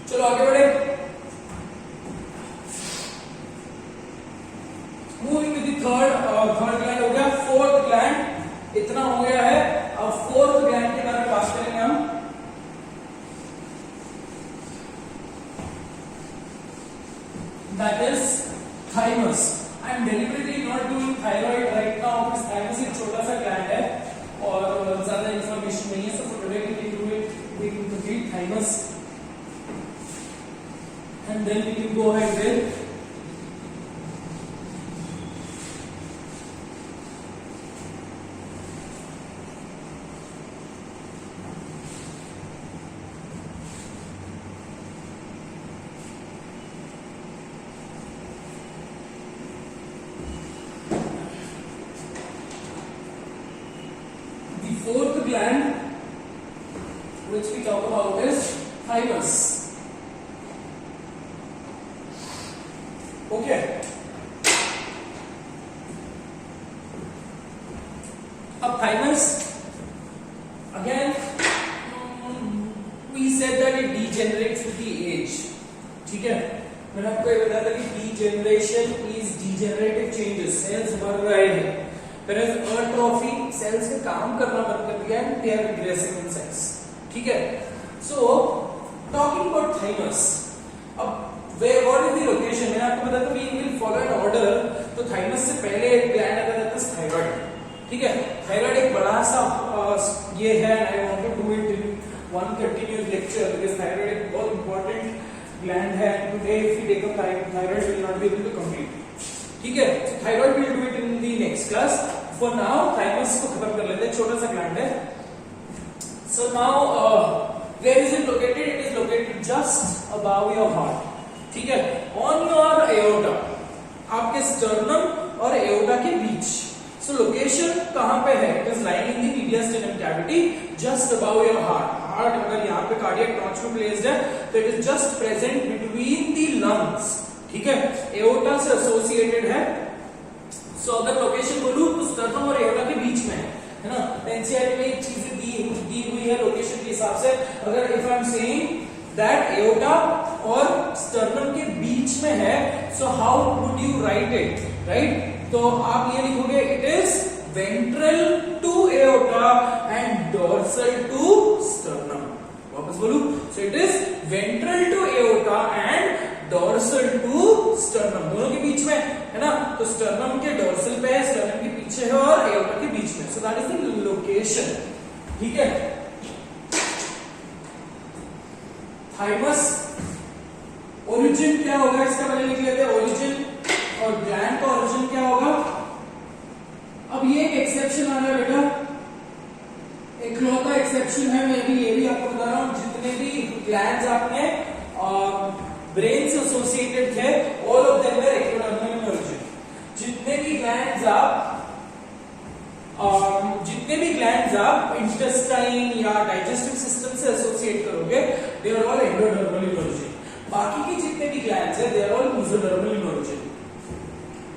चलो आगे बढ़े. Moving with the third gland हो गया. फोर्थ ग्लैंड इतना हो गया है. अब फोर्थ ग्लैंड के बारे में बात करेंगे हम. That is thymus. I am deliberately not doing thyroid right now, because thymus एक छोटा सा ग्लैंड है और ज्यादा इंफॉर्मेशन नहीं है. So for today we can do it with thymus. And then we can go ahead with the fourth gland which we talk about is thymus. Okay. अब thymus again we said that it degenerates with the age, ठीक है. मैंने आपको ये बताया था कि degeneration is degenerative changes, cells मर रहे हैं, whereas atrophy cells के काम करना बंद कर दिया है, they are regressing in size, ठीक है. So talking about thymus, अब what is the location? मैंने आपको बताया था we will follow an order. तो thymus से पहले एक ग्लैंड आता है थायराइड, ठीक है. थायराइड एक बड़ा सा ये है. I want to do it in one continuous lecture because thyroid एक बहुत important gland है. Today if we take up thyroid we will not be able to complete, ठीक है. So thyroid we will do it in the next class. For now thymus को खत्म कर लेते हैं, छोटा सा gland है. So now where is it located? It is located just above your heart, ठीक है. ऑन योर एओर्टा, आपके स्टर्नम और एओर्टा के बीच. सो लोकेशन कहां पे है? It is lying in the mediastinum cavity just above your heart. Heart अगर यहां पे कार्डियक नॉच में प्लेस्ड है तो it is just present between the lungs, ठीक है. एओर्टा से एसोसिएटेड है. सो अगर लोकेशन बोलूं तो स्टर्नम और एओर्टा के बीच में है ना. एनसीईआरटी में एक चीज दी हुई है लोकेशन के हिसाब से. अगर if I am saying that aorta और स्टर्नम के बीच में है, so how would you write it, right? तो आप ये लिखोगे it is ventral to aorta and dorsal to sternum. वापस बोलूं, so it is ventral to aorta and dorsal to sternum, दोनों के बीच में है ना। तो स्टर्नम के डोर्सल पे है, स्टर्नम के पीछे है और एओर्टा के बीच में, so that is the location. ठीक है, थाइमस ओरिजिन क्या होगा इसका पहले लिख लेते हैं, ओरिजिन, और ग्लैंड का ओरिजिन क्या होगा। अब ये एक एक्सेप्शन आ रहा है बेटा, इकलौता एक्सेप्शन है, मैं भी ये भी आपको बता रहा हूं, जितने भी ग्लैंड्स आपने ब्रेन से एसोसिएटेड थे all of them were ectodermal in origin. जितने भी ग्लैंड्स आप इंटेस्टाइन या डाइजेस्टिव सिस्टम से एसोसिएट करोगे, they are all endodermal in origin. बाकी के जितने भी ग्लैंड्स है, they are all mesodermal in origin.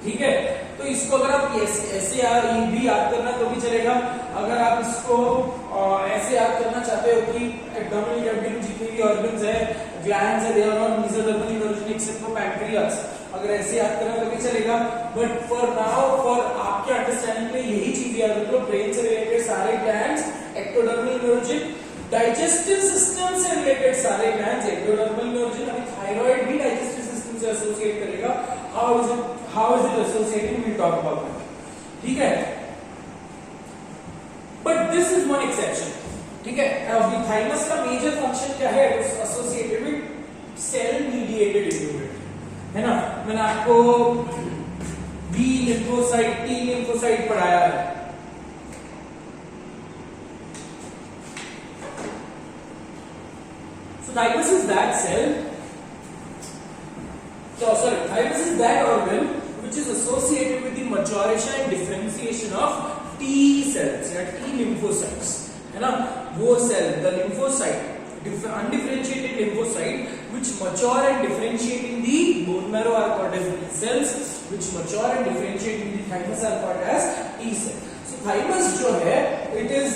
ठीक है, तो इसको अगर आप ऐसे भी याद करना तो भी चलेगा, अगर आप इसको ऐसे याद करना चाहते हो कि एब्डोमिनल कैविटी में जितने भी ऑर्गन्स है, ग्लैंड्स है, they are all mesodermal in origin except for pancreas, अगर ऐसे याद करना तो भी चलेगा। बट फॉर नाउ, फॉर आपके अंडरस्टैंडिंग में यही चीज याद रखो, ब्रेन से रिलेटेड सारे glands ectodermal in origin, digestive system से रिलेटेड सारे ग्लैंड्स एक्टोडर्मल इन ओरिजिन। अभी थायराइड भी डाइजेस्टिव सिस्टम से एसोसिएट करेगा, how is it associating, we talk about that. ठीक है, but this is one exception. ठीक है, अब थाइमस का मेजर फंक्शन क्या है, associated with cell mediated immunity, है ना। मैंने आपको बी लिम्फोसाइट, टी लिम्फोसाइट पढ़ाया है। So thymus is that cell, thymus is that organ which is associated with the maturation and differentiation of T cells या T lymphocytes, है ना। वो cell, the lymphocyte, undifferentiated lymphocyte which mature and differentiate in the bone marrow are called as B cells, which mature and differentiate in the thymus are called as T cell. So thymus जो है, it is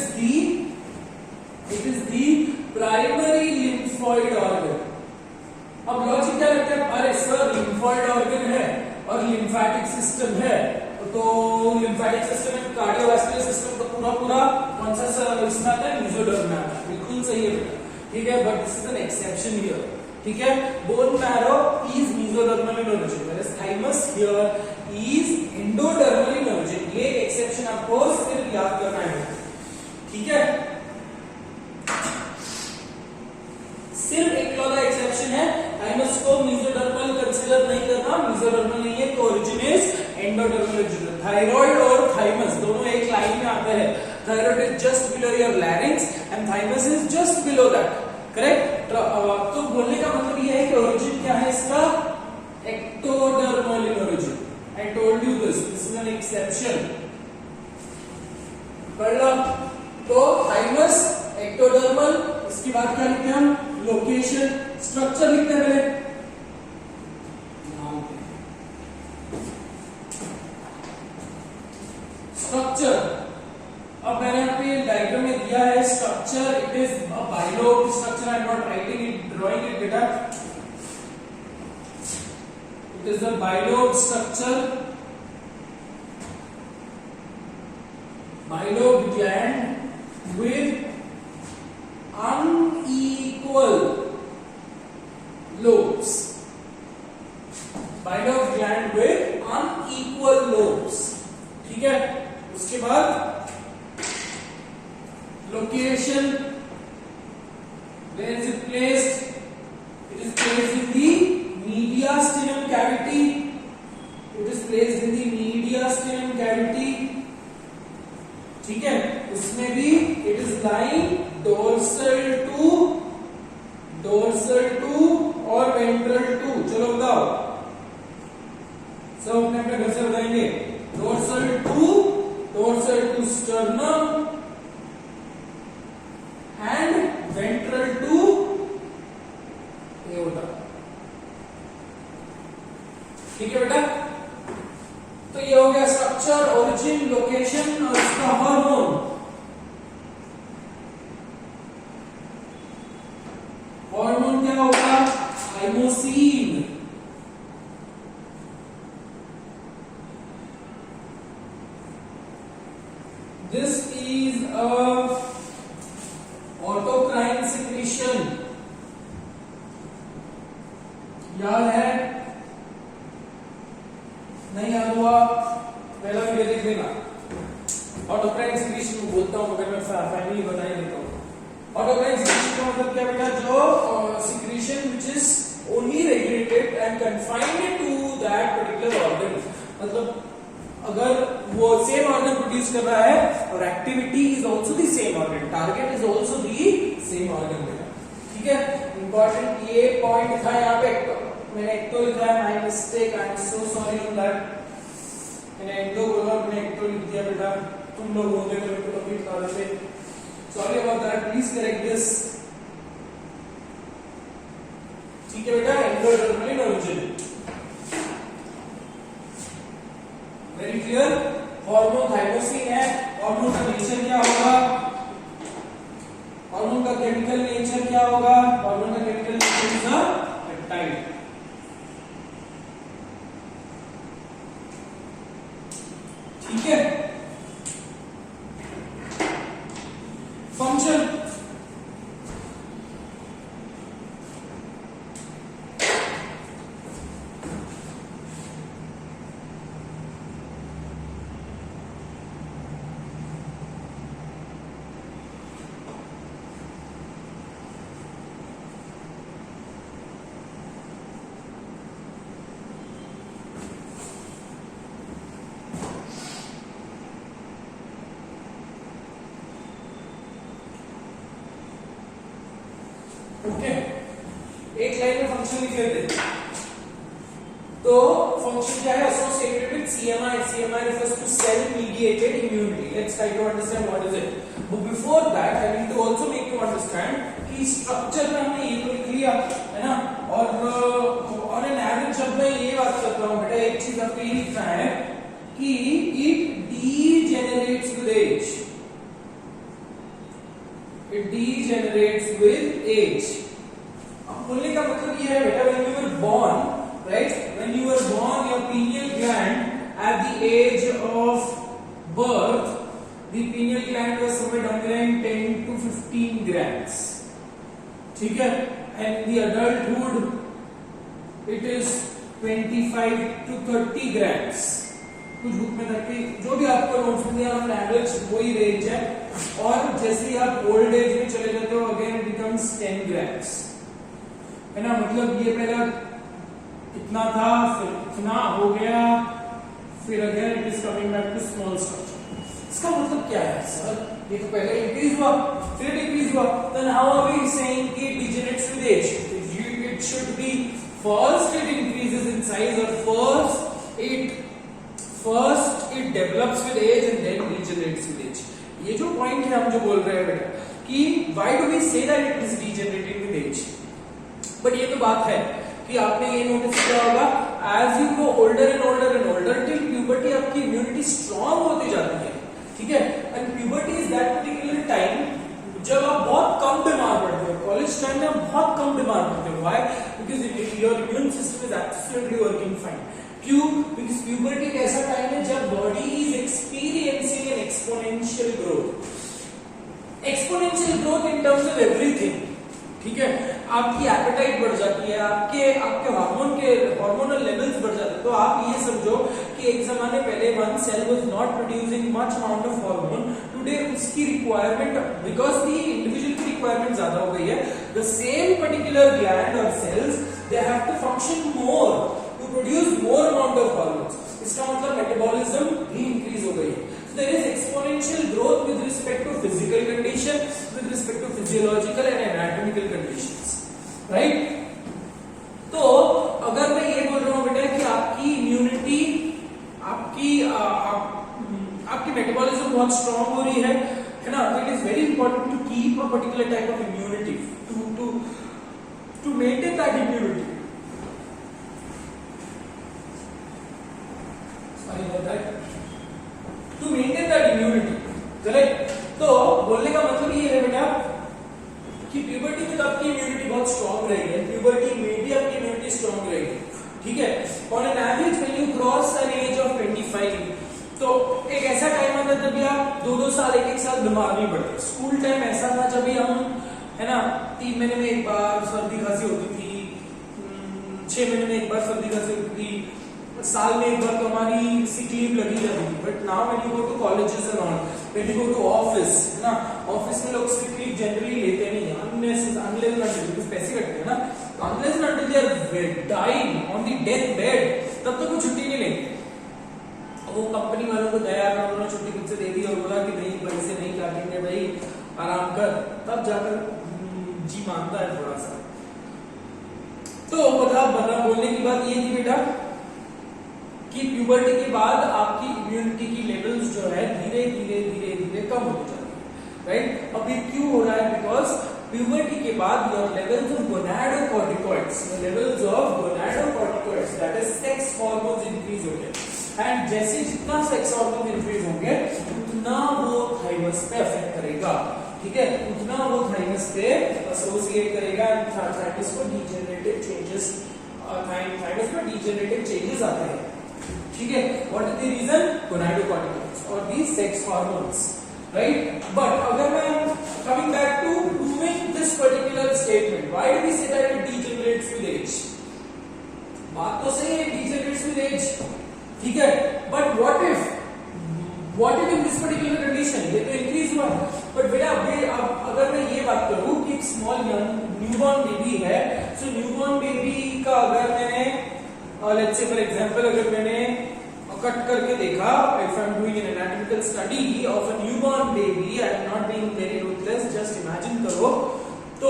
the primary lymphoid organ। अब logic क्या लगता है, अरे sir lymphoid organ है और lymphatic system है, तो लिम्फैटिक सिस्टम में कार्डियोवास्कुलर सिस्टम तो पूरा कौन सा इसमें आता है, मेसोडर्म में आता है। बिल्कुल सही है बेटा, ठीक है, but this is an exception here. ठीक है, bone marrow is mesodermal in origin, whereas thymus here is endodermal in origin. ये एक्सेप्शन आपको सिर्फ याद करना है। ठीक है, सिर्फ एकलौता एक्सेप्शन है, थाइमस को मेसोडर्मल कंसीडर नहीं करना, मेसोडर्मल नहीं है तो origin is endodermal origin. Thyroid और थाइमस दोनों एक लाइन में आते हैं, thyroid is just below your larynx and thymus is just below that, correct. तो बोलने का मतलब ये है कि ओरिजिन क्या है इसका, ectodermal in origin. I told you this is an exception. पढ़ लो, तो थाइमस एक्टोडर्मल, इसके बाद क्या लिखते हैं हम, लोकेशन, स्ट्रक्चर लिखते हैं पहले, स्ट्रक्चर। अब मैंने यहाँ पे डायग्राम में दिया है structure, it is a bilobe structure, I am not writing it, drawing it बेटा। It is the bilobe structure, bilobe gland with unequal lobes, bilobe gland with unequal lobes। ठीक है, उसके बाद location, where is it placed, it is placed in the mediastinum cavity, it is placed in the mediastinum cavity। ठीक है, उसमें भी it is lying dorsal to और ventral to। चलो बताओ, सब अपने अपने घर से बताएंगे। dorsal to sternum and ventral to aorta। ठीक है बेटा, तो ये हो गया स्ट्रक्चर, ओरिजिन, लोकेशन और इसका हार्मोन। हार्मोन क्या This is a autocrine secretion. याद है? नहीं याद हुआ? पहला वीडियो देख लेना। ऑटोक्राइन सिक्रीशन को बोलता हूँ, अगर मैं फाइनली बता ही देता हूँ। ऑटोक्राइन सिक्रीशन का मतलब क्या बेटा? जो secretion which is only regulated and confined to that particular organ, मतलब अगर वो सेम ऑर्गन प्रोड्यूस कर रहा है और activity is also the same organ, target is also the same organ बेटा, ठीक है? इंपॉर्टेंट ये पॉइंट था यहाँ पे, मैंने एक्टो लिखा है, my mistake, I am so sorry on that. मैंने एक्टो बोला, मैंने एक्टो लिख दिया बेटा, तुम लोग होंगे मेरे को कभी बता देते, sorry about that, please correct this, ठीक है बेटा? Endodermal origin, very clear. Hormone thymosin है, हार्मोन का नेचर क्या होगा? हार्मोन का केमिकल नेचर क्या होगा? हार्मोन का chemical nature is a peptide, ठीक है? फंक्शन, ओके, एक लाइन में फंक्शन लिख लेते हैं। तो फंक्शन क्या है? Associated with CMI, CMI refers to cell mediated immunity. Let's try to understand what is it. But before that I need to also make you understand कि structure में हमने ये तो लिख लिया है ना, और एन एवरेज जब मैं ये बात करता हूँ बेटा, एक चीज आपको ये लिखना है कि it degenerates with age, it degenerates with age. अब बोलने का मतलब ये है बेटा, when you were born, right, when you were born, your pineal gland at the age of birth, the pineal gland was somewhere down the line 10 to 15 grams, ठीक है? And the adulthood it is 25 to 30 grams, कुछ book में तक जो भी आपको notes में दिया ऑन एवरेज वही रेंज है, और जैसे ही आप ओल्ड एज में चले जाते हो अगेन इट बिकम्स 10 ग्राम्स, है ना? मतलब ये पहला इतना था, फिर इतना हो गया, फिर again it is coming back to small structure. इसका मतलब क्या है सर? ये तो पहले इंक्रीज हुआ, फिर डिक्रीज हुआ, then how are we saying कि it degenerates with age? It should be first it increases in size, और first it develops with age and then degenerates with age. ये जो पॉइंट है हम जो बोल रहे हैं बेटा कि why do we say that it is degenerating with age, but ये तो बात है कि आपने ये नोटिस किया होगा, as you go older and older and older till puberty आपकी इम्यूनिटी स्ट्रांग होती जाती है, ठीक है? And puberty is that particular time जब आप बहुत कम बीमार पड़ते हो। कॉलेज टाइम में आप बहुत कम बीमार पड़ते हो, why? Because your immune system is absolutely working fine. क्यों? बिकॉज प्यूबर्टी एक ऐसा टाइम है जब body is experiencing N exponential growth, exponential growth in terms of everything, ठीक है? आपकी एपेटाइट बढ़ जाती है, आपके हार्मोनल लेवल्स बढ़ जाते हैं। तो आप ये समझो कि एक जमाने पहले one cell was not producing much amount of hormone, today उसकी रिक्वायरमेंट, बिकॉज दी इंडिविजुअल की रिक्वायरमेंट ज्यादा हो गई है, द सेम पर्टिकुलर ग्लैंड और cells they have to function more to produce more amount of hormones. इसका मतलब metabolism भी इंक्रीज हो गई है। So there is exponential growth with respect to physical condition, with respect to physiological and anatomical conditions, right? तो अगर मैं ये बोल रहा हूँ बेटा कि आपकी इम्यूनिटी, आपकी मेटाबॉलिज्म बहुत स्ट्रांग हो रही है ना, तो it is very important to keep a particular type of immunity, to maintain that immunity. Sorry for that, to maintain that immunity, correct? तो बोलने का मतलब ये है बेटा कि प्यूबर्टी में तो आपकी इम्यूनिटी बहुत स्ट्रांग रहेगी, प्यूबर्टी में भी आपकी इम्यूनिटी स्ट्रांग रहेगी, ठीक है? On an average when you cross an age of 25, तो एक ऐसा टाइम आता है जब भी आप 2-2 साल 1-1 साल बीमार नहीं पड़ते। स्कूल टाइम ऐसा था जब भी हम, है ना, 3 महीने में एक बार सर्दी खांसी होती थी, 6 महीने में एक बार सर्दी खांसी होती थी, साल में एक बार तो हमारी सिक लीव लगी जाती थी। But now when you go to colleges and all, when you go to office, है ना, ऑफिस में लोग सिक लीव जनरली लेते नहीं है, अनलेस पैसे कटते हैं ना, unless and until they are dying on the death bed, तब तक वो छुट्टी नहीं लेंगे। वो कंपनी वालों को दया कर उन्होंने छुट्टी खुद से दे दी और बोला कि नहीं पैसे नहीं काटेंगे भाई, आराम कर, तब जाकर जी मानता है थोड़ा सा। तो बता बोलने की बात ये थी बेटा कि प्यूबर्टी के बाद आपकी इम्यूनिटी की लेवल्स जो है धीरे धीरे धीरे धीरे कम होती जाती है, राइट। अब ये क्यों हो रहा है? बिकॉज प्यूबर्टी के बाद your levels of gonadocorticoids, levels of gonadocorticoids that is sex hormones increase हो गए। एंड जैसे जितना सेक्स हार्मोन इंक्रीज होंगे उतना वो थाइमस पे अफेक्ट करेगा, ठीक है, उतना वो थाइमस पे एसोसिएट करेगा, थाइमस को डीजेनरेटिव चेंजेस, थाइमस में डीजेनरेटिव चेंजेस आते हैं, ठीक है। What is the reason? Gonadocorticoids और the sex hormones, right. But अगर मैं coming back to proving this particular statement, why do we say that it degenerates with age? बात तो सही है, डीजेनरेट्स विद एज, ठीक है, but what if in this particular condition ये तो इंक्रीज हुआ, बट बेटा अब अगर मैं ये बात करूं कि एक स्मॉल यंग न्यूबॉर्न बेबी है, सो न्यूबॉर्न बेबी का अगर मैंने लेट्स से फॉर एग्जांपल अगर मैंने कट करके देखा, if I am doing an anatomical study of a newborn baby, I am not being very ruthless, just imagine करो, तो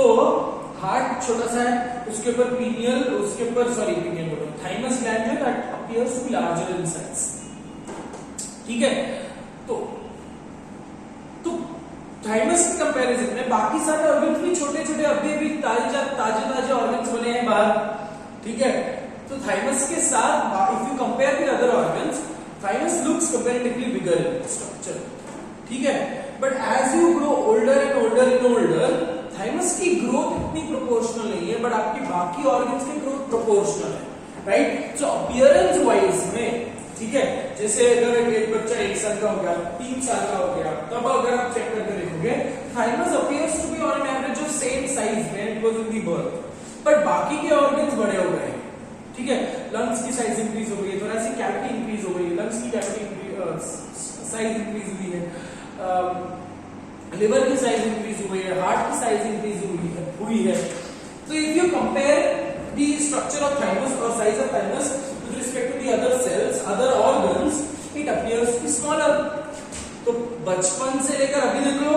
हार्ट छोटा सा है, उसके ऊपर पीनियल, उसके ऊपर सॉरी पीनियल बोलो थाइमस ग्लैंड जो that appears to be larger in size, ठीक है। तो थाइमस के कंपैरिजन में बाकी सारे ऑर्गन्स भी छोटे छोटे अभी ताजे ऑर्गन्स बने हैं बाहर, ठीक है। तो थाइमस के साथ if you compare with other organs, thymus looks comparatively bigger in structure, ठीक है। But as you grow older and older and older, thymus की ग्रोथ इतनी प्रोपोर्शनल नहीं है, बट आपकी बाकी ऑर्गन्स की ग्रोथ प्रोपोर्शनल है, राइट। सो अपीयरेंस वाइज में, ठीक है, जैसे अगर एक बच्चा 1 साल का हो गया, 3 साल का हो गया, तब अगर आप चेक करके देखोगे, thymus appears to be on an average of same size when it was in the birth, but बाकी के ऑर्गन्स बड़े हो गए हैं, ठीक है। लंग्स की साइज इंक्रीज हो गई है, थोड़ा सी कैविटी इंक्रीज हो गई है, लंग्स की कैविटी साइज इंक्रीज हुई है, लिवर की साइज इंक्रीज हुई है, हार्ट की साइज इंक्रीज हुई है। तो if you compare the structure of thymus और size of thymus with respect to the other cells, other organs, it appears to be smaller. तो बचपन से लेकर अभी देख लो,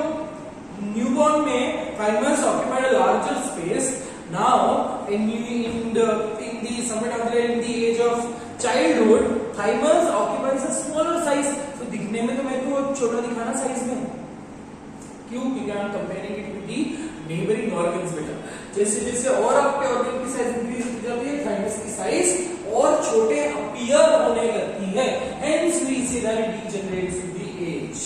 न्यूबॉर्न में thymus occupied a larger space, now in the somewhere in the age of childhood, thymus occupies a smaller size, तो दिखने में तो मेरे को छोटा दिखाना साइज में, क्यों? क्योंकि I am comparing it with the neighbouring organs बेटा। जैसे जैसे और आपके ऑर्गन की साइज इंक्रीज होती जाती है, थाइमस की साइज और छोटे अपीयर होने लगती है, hence we say that it degenerates with the age.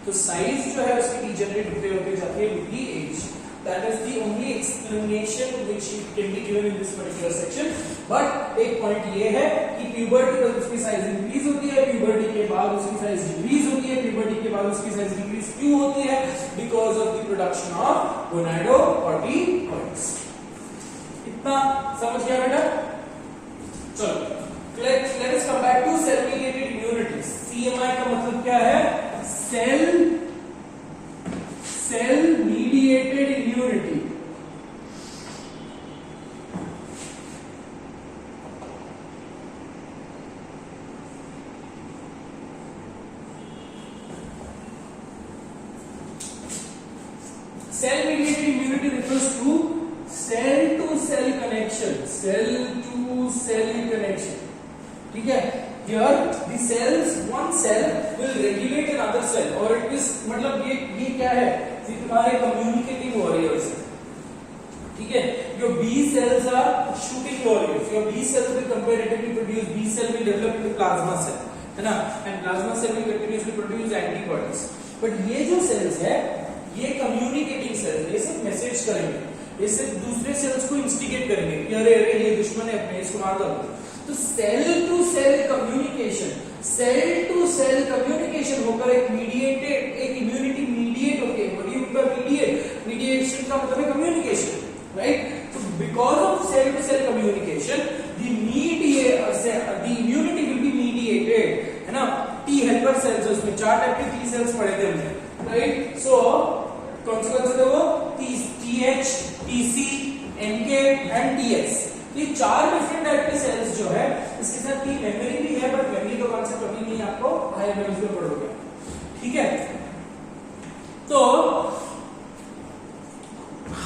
तो साइज जो है उसकी डीजेनरेट होते होते जाती है with the age. That is the only explanation which can be given in this particular section. But एक point ये है कि puberty पर उसकी size increase होती है, puberty के बाद उसकी size decrease होती है, puberty के बाद उसकी size decrease क्यों होती है? Because of the production of gonadocorticoids. इतना समझ गया बेटा? चलो, let us come back to cell mediated immunity. CMI का मतलब क्या है? Cell mediated immunity. Cell mediated immunity refers to cell connection, cell connection, ठीक है। Here the cells, one cell will regulate another cell, और it is मतलब ये क्या है? ये तुम्हारे communicating warriors है, ठीक है। Your B cells are shooting warriors. Your B cells will comparatively produce, B cell will develop into plasma cell, है ना, and plasma cell will continuously produce antibodies. But ये जो cells है, ये communicating cells, ये सिर्फ मैसेज करेंगे, ये सिर्फ दूसरे सेल्स को इंस्टिगेट करेंगे कि अरे अरे ये दुश्मन है अपने, इसको मार दो। तो cell to cell communication, cell to cell communication होकर एक मीडिएटेड, एक इम्यूनिटी मीडिएट होके, मीडिएशन का मतलब है communication, right? So because of cell to cell communication, the immunity will be mediated, है ना? T helper cells, उसमें 4 टाइप के T cells पढ़े थे हमने, right? So कौन से थे वो? TH, TC, NK and TS। ये 4 डिफरेंट टाइप के सेल्स जो है, इसके साथ की मेमोरी भी है, बट मेमोरी का कॉन्सेप्ट अभी नहीं, आपको हायर लेवल्स में पढ़ोगे, ठीक है? तो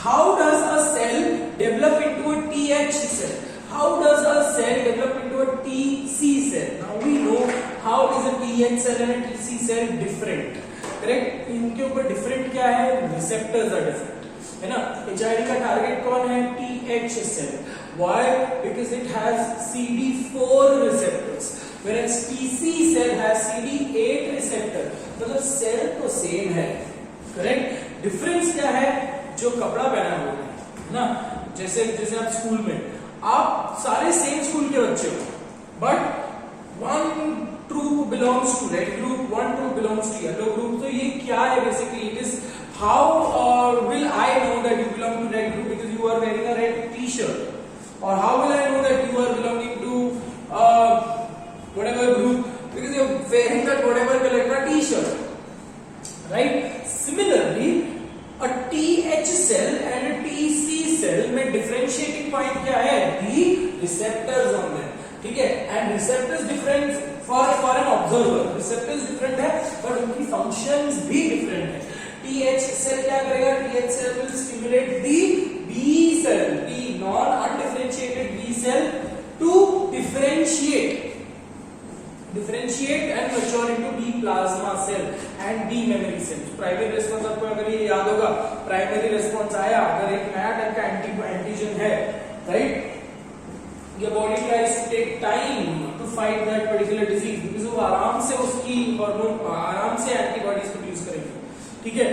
how does a cell develop into a TH cell? How does a cell develop into a TC cell? Now we know how is a TH cell and a TC cell different, correct? इनके ऊपर different क्या है? Receptors are different, है ना? HIV का target कौन है? TH cell। Why? Because it has CD4 receptors, whereas TC cell has CD8 receptor। मतलब सेल तो सेम है, करेक्ट? डिफरेंस क्या है? जो कपड़ा पहना हुआ है ना, जैसे आप स्कूल में, आप सारे सेम स्कूल के बच्चे हो, but one troop belongs to red group, one troop belongs to yellow group. तो ये क्या है basically? It is how will I know that you belong to red group because you are wearing a red T shirt, और how will I know that you are belonging to whatever group because you are wearing that whatever colour का T shirt, right? Similarly a TH cell and a TC cell में differentiating point क्या है? The receptors on them, ठीक है? And receptors different for an observer, receptors different है, but उनकी functions भी different है। TH cell क्या करेगा? TH cell will stimulate the B cell, the non-undifferentiated B cell to differentiate and mature into B plasma cell and B memory cell। Primary response आपको अगर ये याद होगा, प्राइमरी रेस्पॉन्स आया अगर एक नया टाइप का एंटीजन है, right? your body tries to take time to fight that particular disease because वो आराम से उसकी हार्मोन, आराम से एंटीबॉडीज प्रोड्यूस करेगी, ठीक है?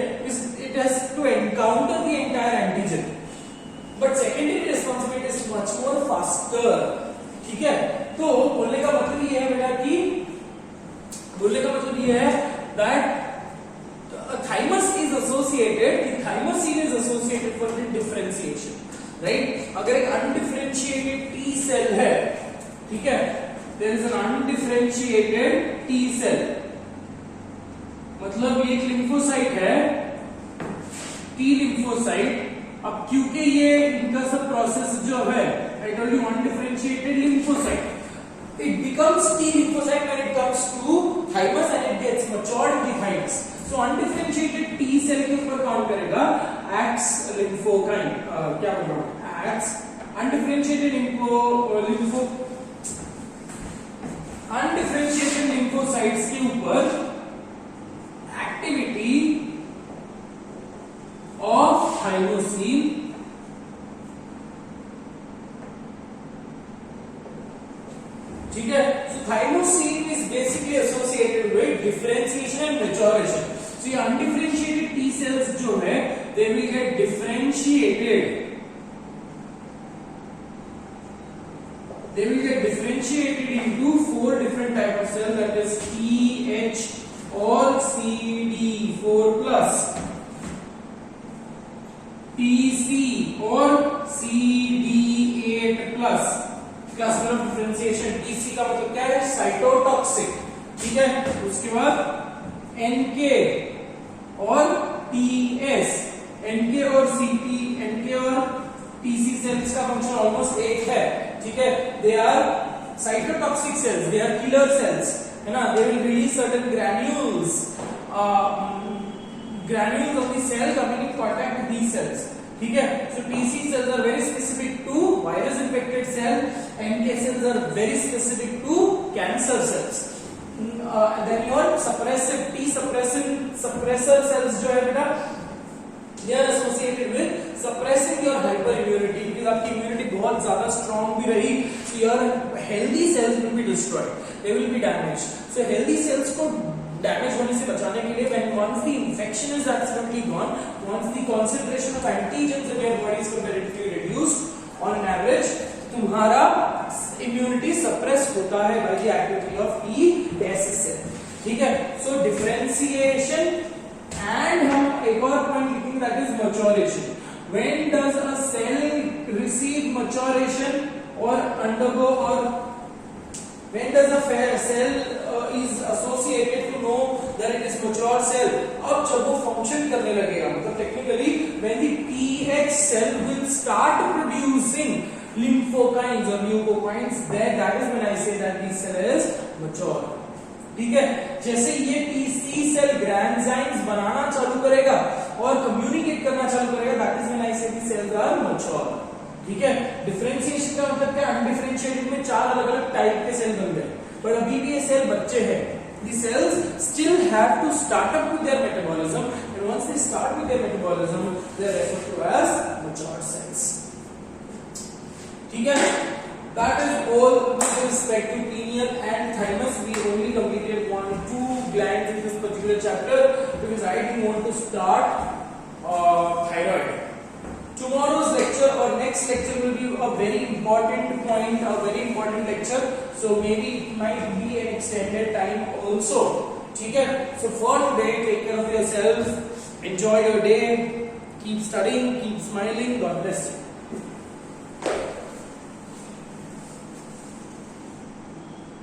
It has to encounter the entire antigen, but secondary response rate is much more faster, ठीक है? तो बोलने का मतलब ये है बेटा कि बोलने का मतलब ये है that thymus is associated, the thymosin is associated for the differentiation, right? अगर एक undifferentiated T cell है, ठीक है? there is an undifferentiated T cell, मतलब ये एक lymphocyte है, T lymphocyte। अब क्योंकि ये इनका सब प्रोसेस जो है, I told you undifferentiated lymphocyte, it becomes T lymphocyte when it comes to thymus and it gets matured in the thymus। So undifferentiated T cell के ऊपर कौन करेगा? acts lymphokine, क्या बोल रहा हूँ? acts undifferentiated lymphocytes के ऊपर activity of thymosin, ठीक है? So thymosin is basically associated with differentiation and maturation। So ये undifferentiated T cells जो है, they will get differentiated into 4 different type of cells, that is TH or CD4 plus, TC or CD8 plus। Classical of differentiation, TC का मतलब क्या है? Cytotoxic, ठीक है? उसके बाद NK और TS, NK और TC सेल्स का फंक्शन ऑलमोस्ट एक है, ठीक है? They are cytotoxic cells, they are killer cells, है ना? They will release certain granules of the cell coming in contact with these cells, ठीक है? So TC cells are very specific to virus infected cell, NK cells are very specific to cancer cells। then your suppressive T suppressor cells जो है बेटा, they are associated with suppressing your hyperimmunity, because आपकी immunity बहुत ज्यादा strong भी रही, so your healthy cells will be destroyed, they will be damaged। so healthy cells को damage होने से बचाने के लिए when once the infection is absolutely gone, once the concentration of antigens in your body is comparatively reduced on an average, तुम्हारा immunity suppress होता है by the activity of T S cell. ठीक है, so differentiation and हम एक और point लिखेंगे, that is maturation. When does a cell receive maturation or undergo, or when does a cell is associated to know that it is mature cell? अब जब वो function करने लगेगा, मतलब technically when the pH cell will start producing lymphokines or leukocytes, then that is when I say that the cell is mature. ठीक है, जैसे ये T सेल ग्रैंजाइम्स बनाना चालू करेगा और कम्युनिकेट करना चालू करेगा, दैट इज व्हेन आई से दी सेल्स आर मैच्योर. ठीक है, डिफरेंशिएशन का मतलब क्या, अनडिफरेंशिएटेड में चार अलग अलग टाइप के सेल बन गए, पर अभी भी ये सेल बच्चे हैं. The cells still have to start up with their metabolism, and once they start with their metabolism they are referred to as mature cells. ठीक है, that is all with respect to pineal and thymus. We only completed 1-2 glands in this particular chapter because I didn't want to start thyroid. Tomorrow's lecture or next lecture will be a very important point, a very important lecture, so maybe it might be an extended time also. ठीक है, so for today take care of yourself, enjoy your day, keep studying, keep smiling, God bless you.